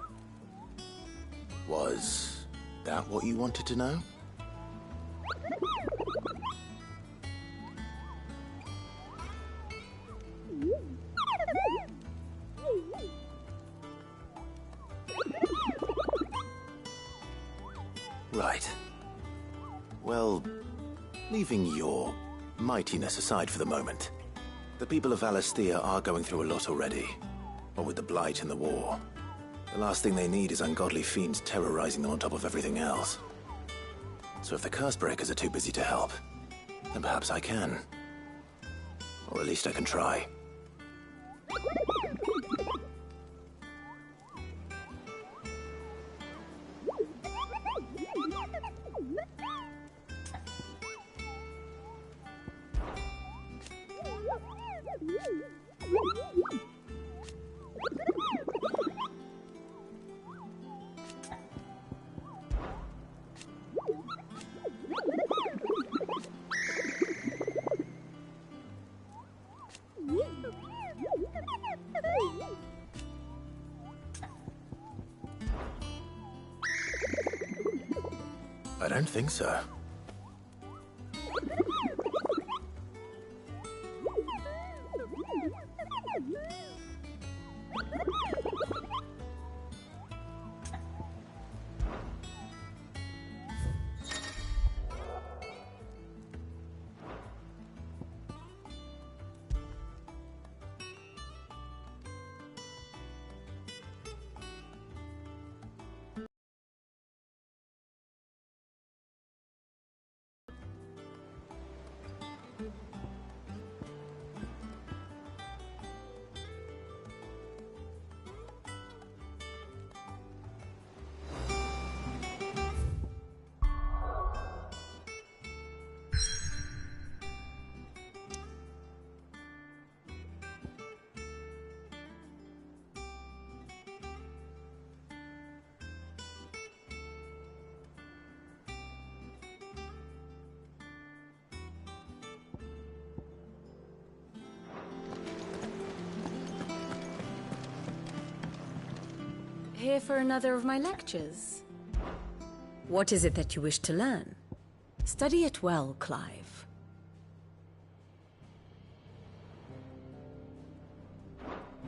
Was that what you wanted to know? Right. Well, leaving your mightiness aside for the moment, the people of Valisthea are going through a lot already. What with the Blight and the war. The last thing they need is ungodly fiends terrorizing them on top of everything else. So if the Cursebreakers are too busy to help, then perhaps I can. Or at least I can try. I don't think so. Here for another of my lectures? What is it that you wish to learn? Study it well, Clive.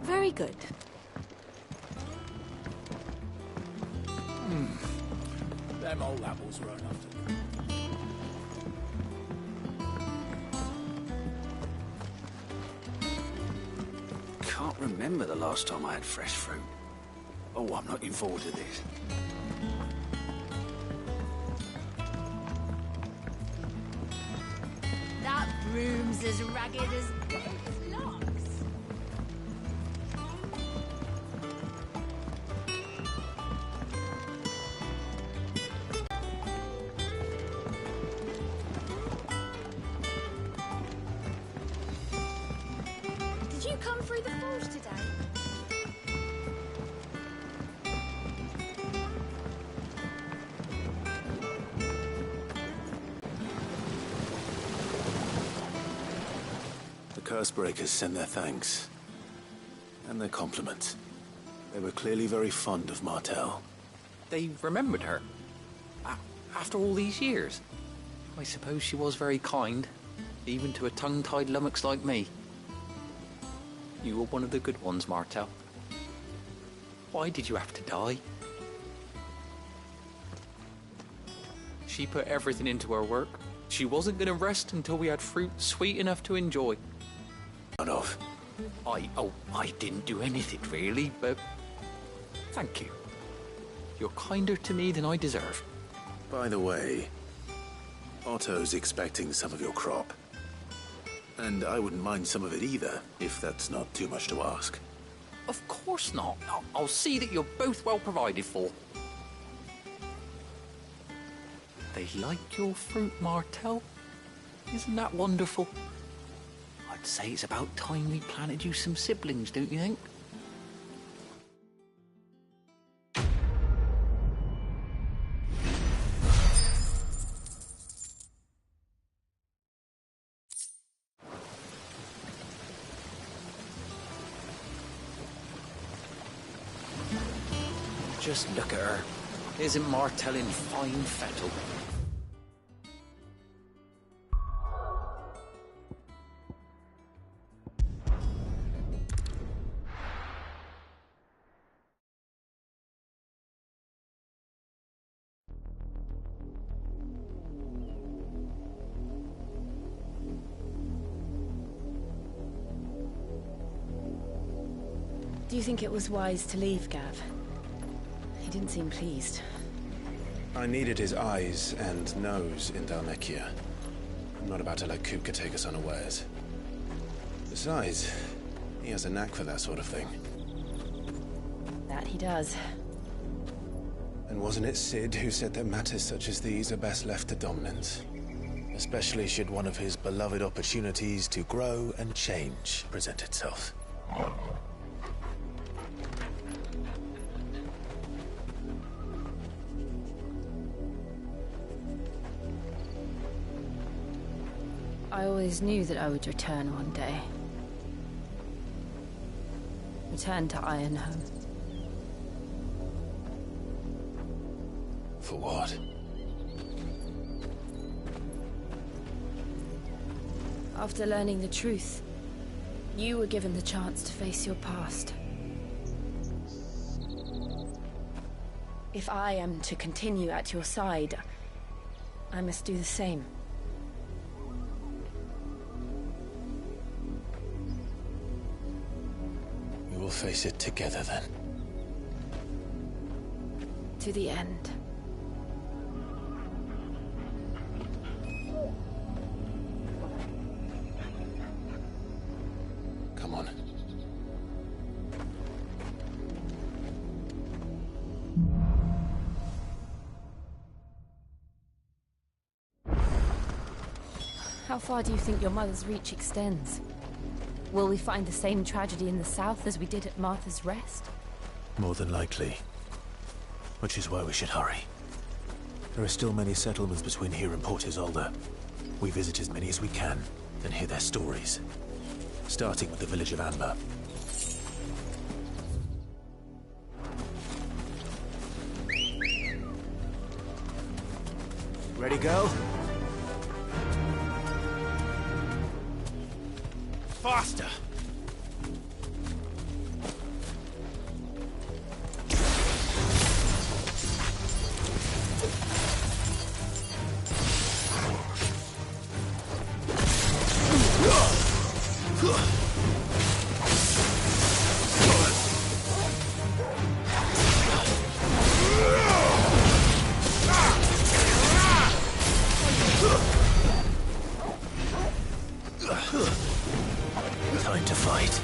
Very good. Them old apples were enough to... Can't remember the last time I had fresh fruit. Oh, I'm looking forward to this. That broom's as ragged as Death's locks. Did you come through the forge today? The Cursebreakers sent their thanks. And their compliments. They were clearly very fond of Martel. They remembered her. After all these years. I suppose she was very kind, even to a tongue-tied lummox like me. You were one of the good ones, Martel. Why did you have to die? She put everything into her work. She wasn't going to rest until we had fruit sweet enough to enjoy. I didn't do anything really, but thank you. You're kinder to me than I deserve. By the way, Otto's expecting some of your crop. And I wouldn't mind some of it either, if that's not too much to ask. Of course not. I'll see that you're both well provided for. They like your fruit, Martel. Isn't that wonderful? I'd say it's about time we planted you some siblings, don't you think? Just look at her. Isn't Martel in fine fettle? Do you think it was wise to leave, Gav? He didn't seem pleased. I needed his eyes and nose in Dalmekia. I'm not about to let Kupka take us unawares. Besides, he has a knack for that sort of thing. That he does. And wasn't it Sid who said that matters such as these are best left to dominance? Especially should one of his beloved opportunities to grow and change present itself. I always knew that I would return one day. Return to Ironhome. For what? After learning the truth, you were given the chance to face your past. If I am to continue at your side, I must do the same. We will face it together then. To the end. Come on. How far do you think your mother's reach extends? Will we find the same tragedy in the south as we did at Martha's Rest? More than likely. Which is why we should hurry. There are still many settlements between here and Port Isolde. We visit as many as we can, then hear their stories. Starting with the village of Amber. Ready, go? Faster! Time to fight.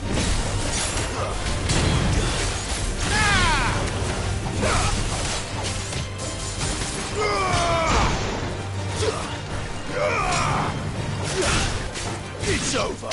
It's over.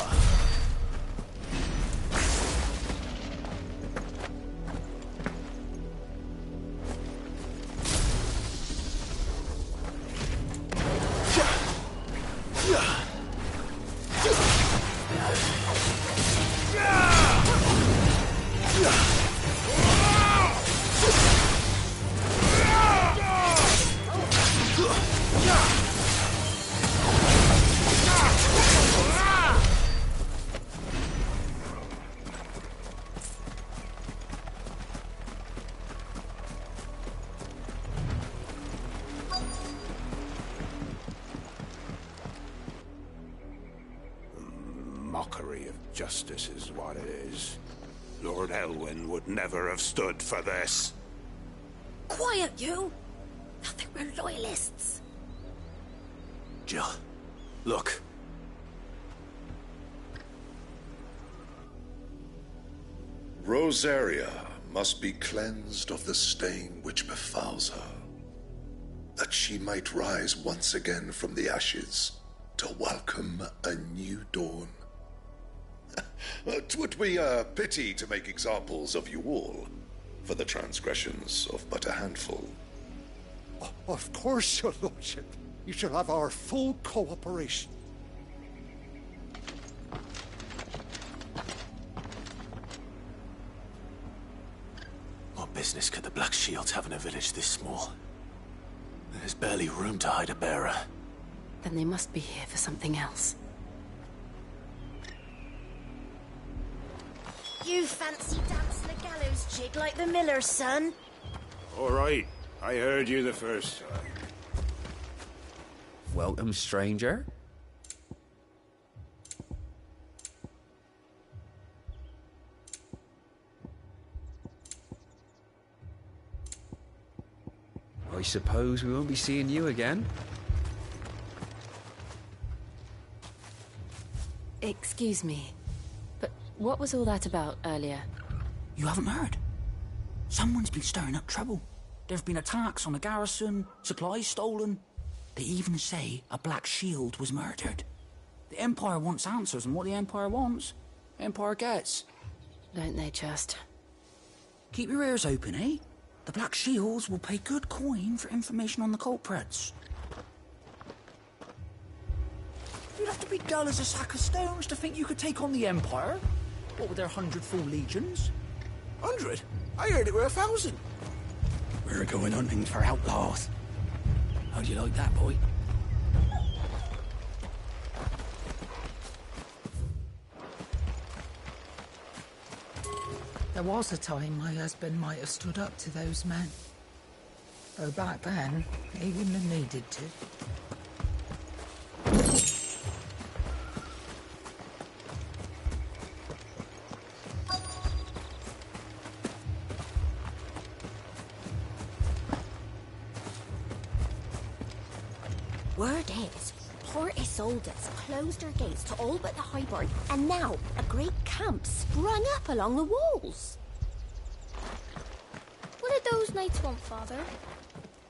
Mockery of justice is what it is. Lord Elwyn would never have stood for this. Quiet, you! Nothing, we're loyalists. Jill, look. Rosaria must be cleansed of the stain which befouls her, that she might rise once again from the ashes to welcome a new dawn. 'Twould be a pity to make examples of you all for the transgressions of but a handful. Of course, your lordship. You shall have our full cooperation. What business could the Black Shields have in a village this small? There's barely room to hide a bearer. Then they must be here for something else. You fancy dancing a gallows jig like the miller's son? All right, I heard you the first time. Welcome, stranger. I suppose we won't be seeing you again. Excuse me, but what was all that about earlier? You haven't heard? Someone's been stirring up trouble. There've been attacks on the garrison, supplies stolen. They even say a Black Shield was murdered. The Empire wants answers, and what the Empire wants, Empire gets. Don't they just? Keep your ears open, eh? The Black Shields will pay good coin for information on the culprits. You'd have to be dull as a sack of stones to think you could take on the Empire. What with their 100 full legions? 100? I heard it were 1,000. We're going hunting for outlaws. How'd you like that, boy? There was a time my husband might have stood up to those men. Though back then, he wouldn't have needed to. Word is, Port Isolde's closed their gates to all but the Highborn, and now a great camp sprung up along the walls. What did those knights want, Father?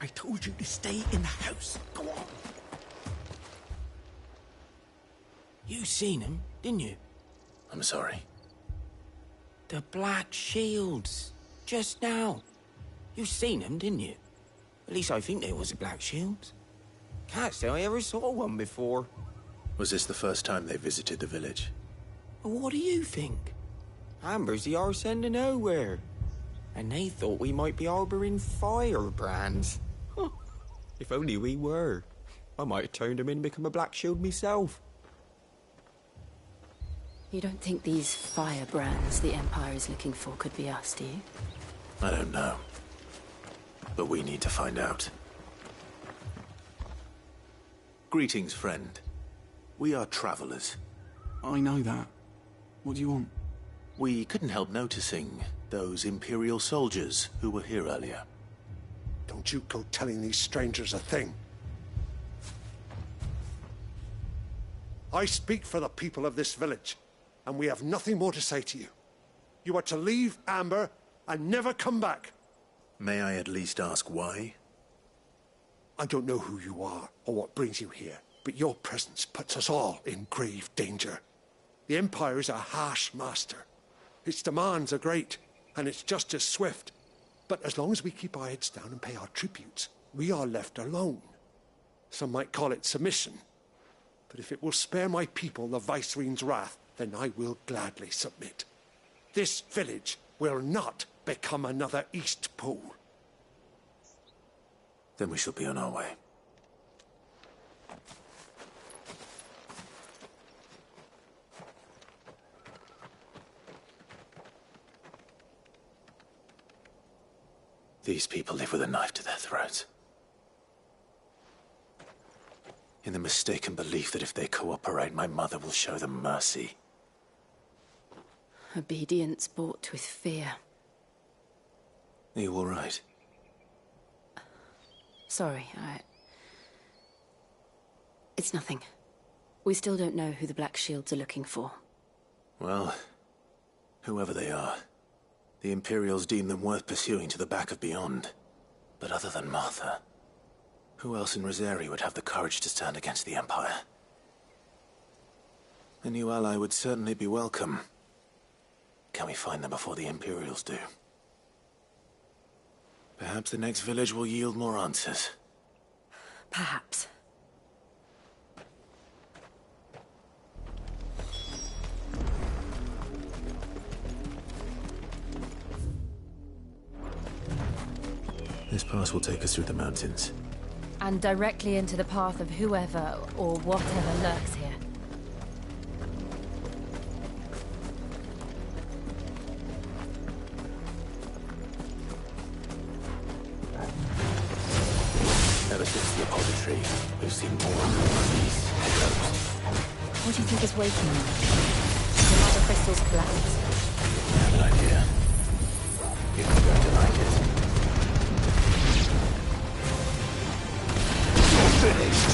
I told you to stay in the house. Go on. You seen him, didn't you? I'm sorry. The Black Shields. Just now. You seen them, didn't you? At least I think there was a Black Shield. Can't say I ever saw one before. Was this the first time they visited the village? What do you think? Amber's the arse end of nowhere. And they thought we might be harbouring firebrands. If only we were. I might have turned him in and become a Black Shield myself. You don't think these firebrands the Empire is looking for could be us, do you? I don't know. But we need to find out. Greetings, friend. We are travelers. I know that. What do you want? We couldn't help noticing those Imperial soldiers who were here earlier. Don't you go telling these strangers a thing. I speak for the people of this village, and we have nothing more to say to you. You are to leave Amber and never come back. May I at least ask why? I don't know who you are or what brings you here, but your presence puts us all in grave danger. The Empire is a harsh master. Its demands are great, and its justice swift. But as long as we keep our heads down and pay our tributes, we are left alone. Some might call it submission. But if it will spare my people the Viceroy's wrath, then I will gladly submit. This village will not become another East Pool. Then we shall be on our way. These people live with a knife to their throats. In the mistaken belief that if they cooperate, my mother will show them mercy. Obedience bought with fear. Are you all right? Sorry, It's nothing. We still don't know who the Black Shields are looking for. Well, whoever they are, the Imperials deem them worth pursuing to the back of beyond. But other than Martha, who else in Rosari would have the courage to stand against the Empire? A new ally would certainly be welcome. Can we find them before the Imperials do? Perhaps the next village will yield more answers. Perhaps. This pass will take us through the mountains. And directly into the path of whoever or whatever lurks here. Ever since the apology, we've seen more of these echoes. What do you think is waking them? Will all the crystals collapse? I have an idea. If we're going to like it. You're finished!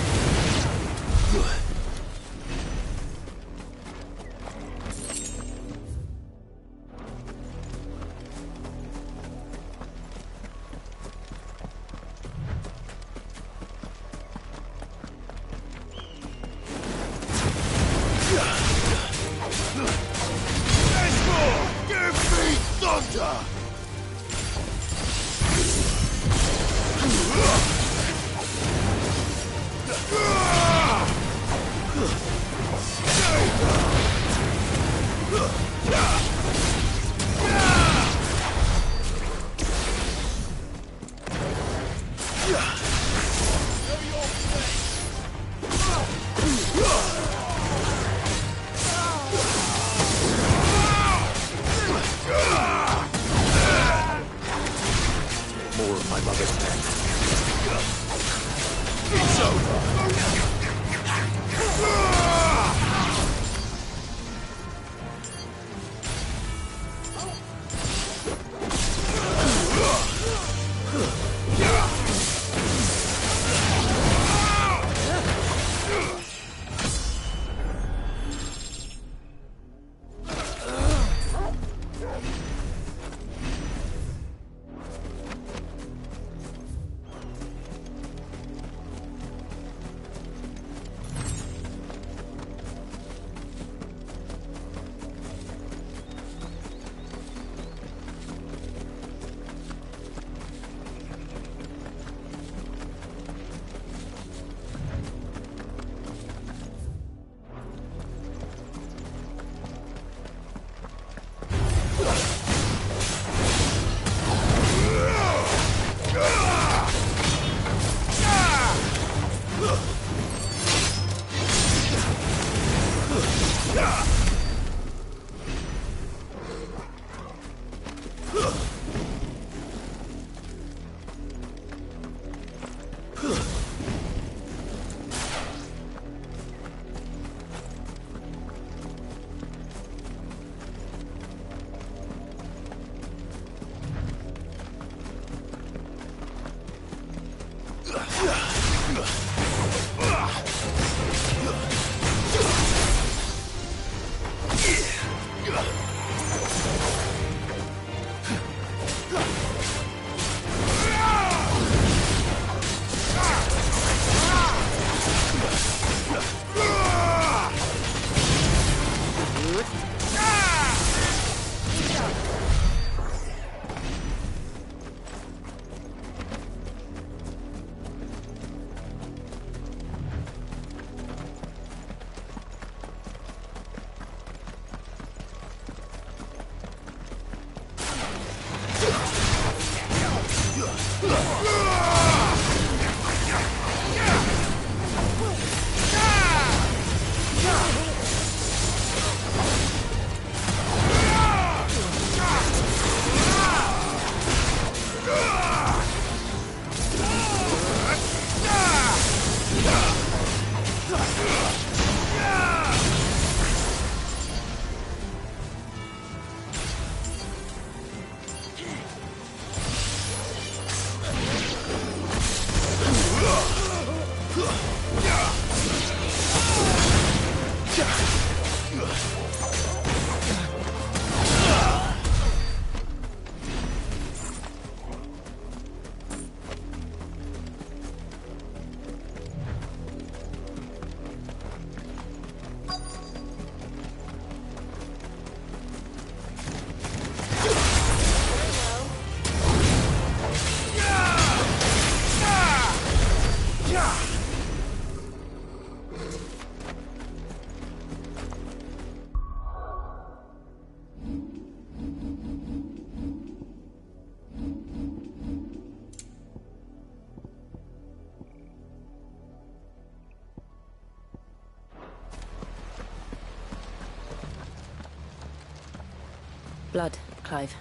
blood, Clive.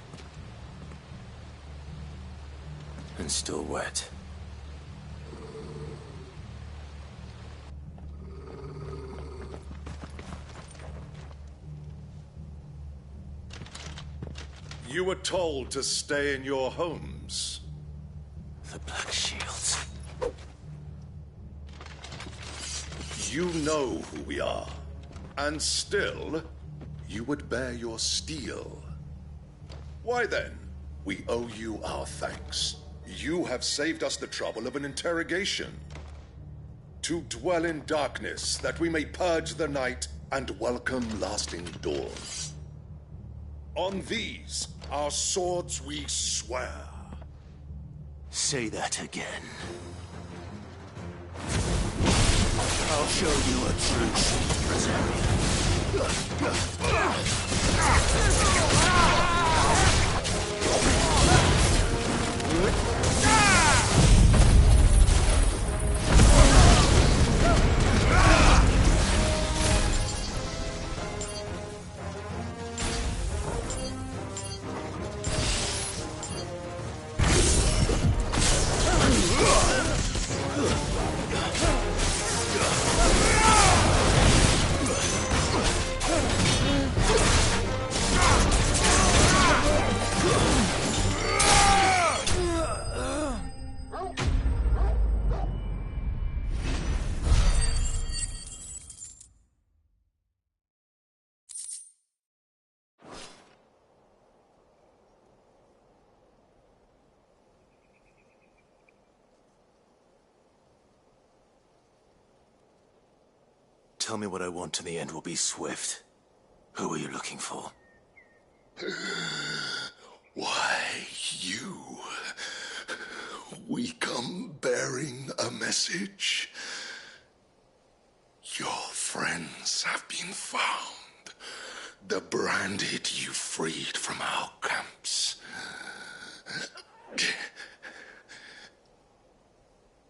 And still wet. You were told to stay in your homes. The Black Shields. You know who we are. And still, you would bear your steel. Why then, we owe you our thanks. You have saved us the trouble of an interrogation. To dwell in darkness, that we may purge the night and welcome lasting dawn. On these, our swords we swear. Say that again. I'll show you a true Tell me what I want and the end will be swift. Who are you looking for? Why, you. We come bearing a message. Your friends have been found. The branded you freed from our camps.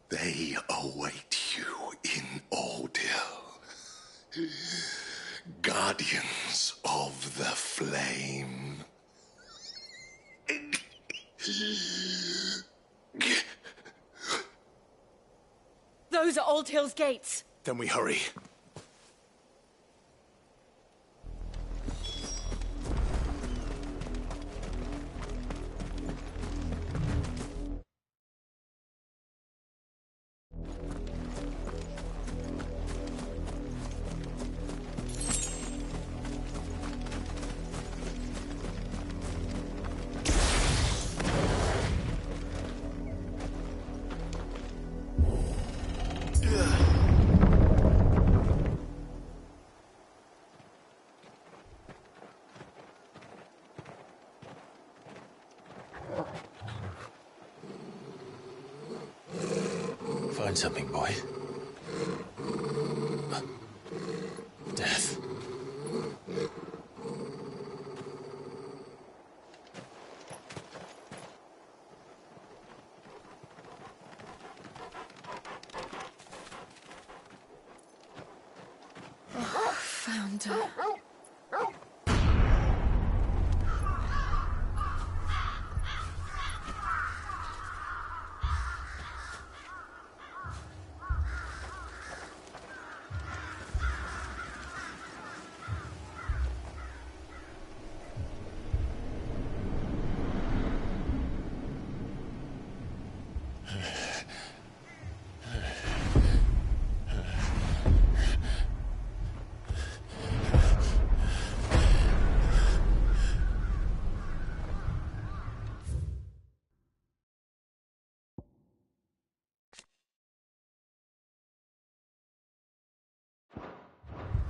They await you in Ordeal. Guardians of the Flame. Those are Old Hill's gates. Then we hurry. Find something, boy. Death. Oh, found her.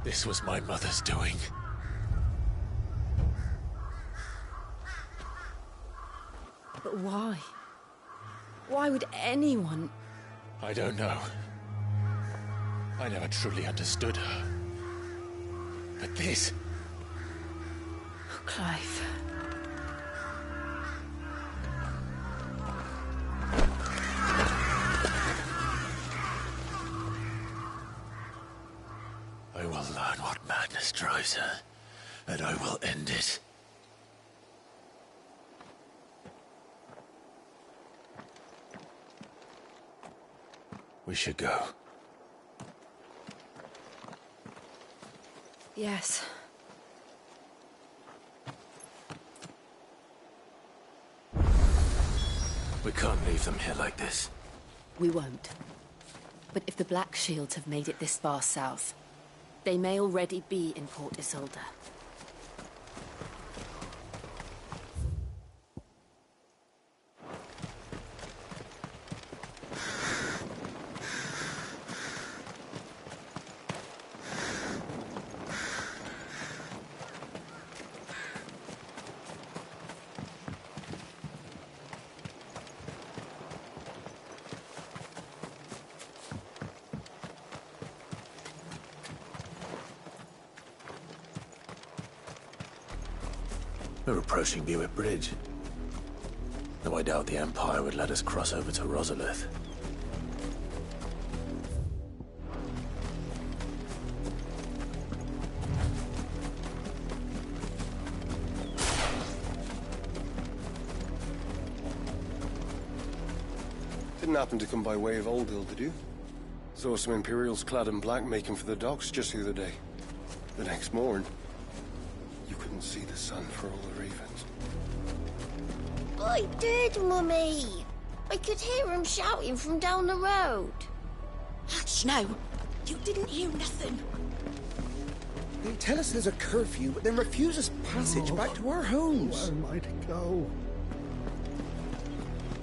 This was my mother's doing. But why? Why would anyone... I don't know. I never truly understood her. But this... Oh, Clive. I will learn what madness drives her, and I will end it. We should go. Yes. We can't leave them here like this. We won't. But if the Black Shields have made it this far south, they may already be in Port Isolde. We're approaching Buick Bridge. Though I doubt the Empire would let us cross over to Rosalith. Didn't happen to come by way of Oldhill, did you? Saw some Imperials clad in black making for the docks just the other day. The next morn, you couldn't see the sun for all the ravens. I did, Mummy. I could hear him shouting from down the road. Hush now. You didn't hear nothing. They tell us there's a curfew, but then refuse us passage back to our homes. Where am I to go?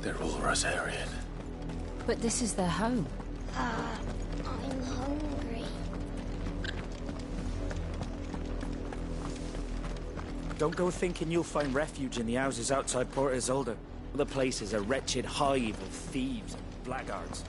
They're all Rosarian. But this is their home. I'm hungry. Don't go thinking you'll find refuge in the houses outside Port Isolde. The place is a wretched hive of thieves and blackguards.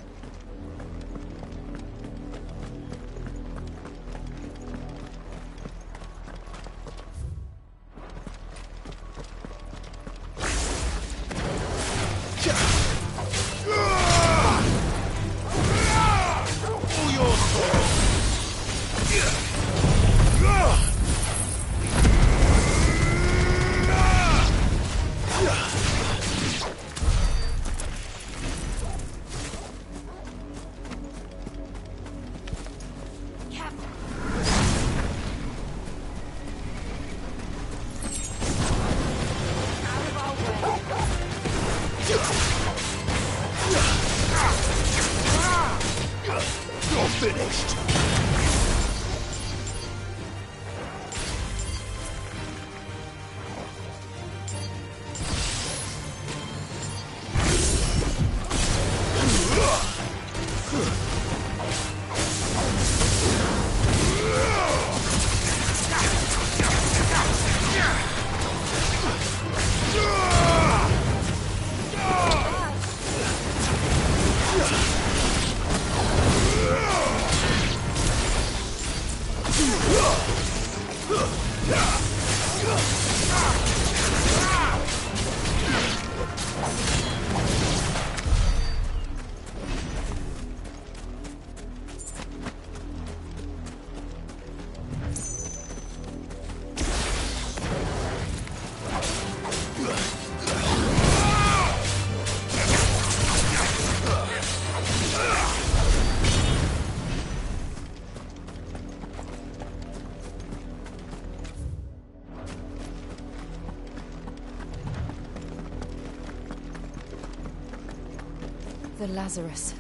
The Lazarus.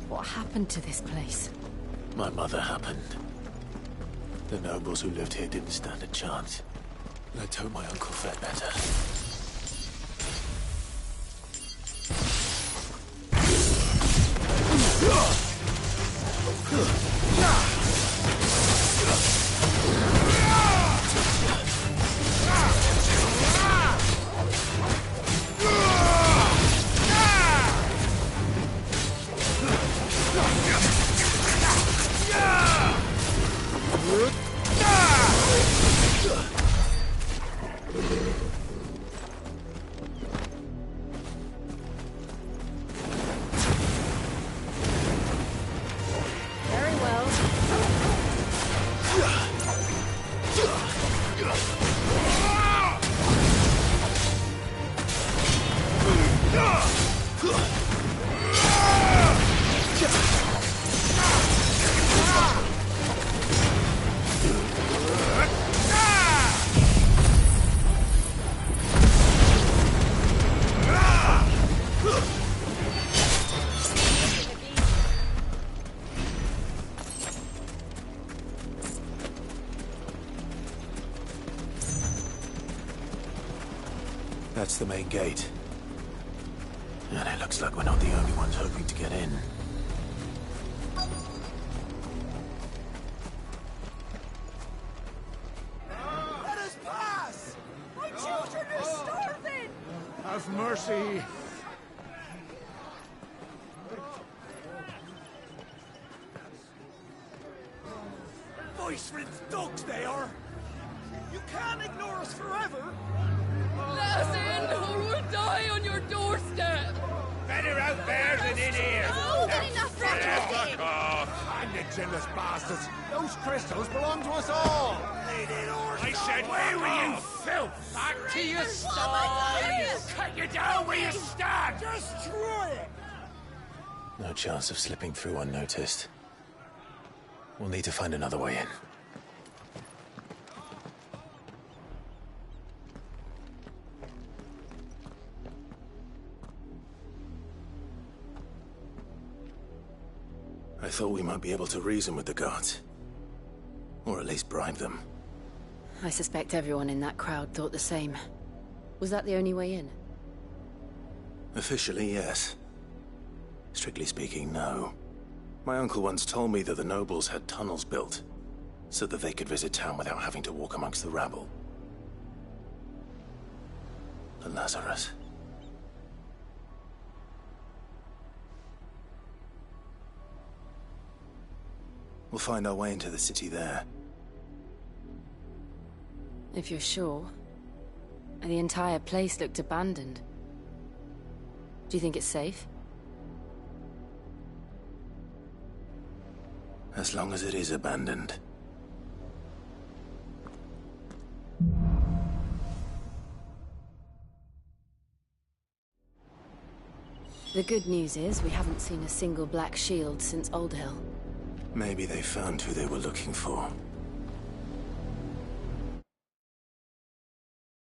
What happened to this place? My mother happened. The nobles who lived here didn't stand a chance. Let's hope my uncle fared better. That's the main gate. And it looks like we're not the only ones hoping to get in. Let us pass! My children are starving! Have mercy. Voice-rinsed dogs they are! You can't ignore us forever! Let us in, or we'll die on your doorstep! Better out there than in here! No, enough Fuck off! And the jealous bastards! Those crystals belong to us all! I said, away with you, filth! Back to your sides! Cut you down where you stand! Destroy it! No chance of slipping through unnoticed. We'll need to find another way in. I thought we might be able to reason with the guards. Or at least bribe them. I suspect everyone in that crowd thought the same. Was that the only way in? Officially, yes. Strictly speaking, no. My uncle once told me that the nobles had tunnels built, so that they could visit town without having to walk amongst the rabble. The Lazarus. We'll find our way into the city there. If you're sure. The entire place looked abandoned. Do you think it's safe? As long as it is abandoned. The good news is we haven't seen a single black shield since Old Hill. Maybe they found who they were looking for.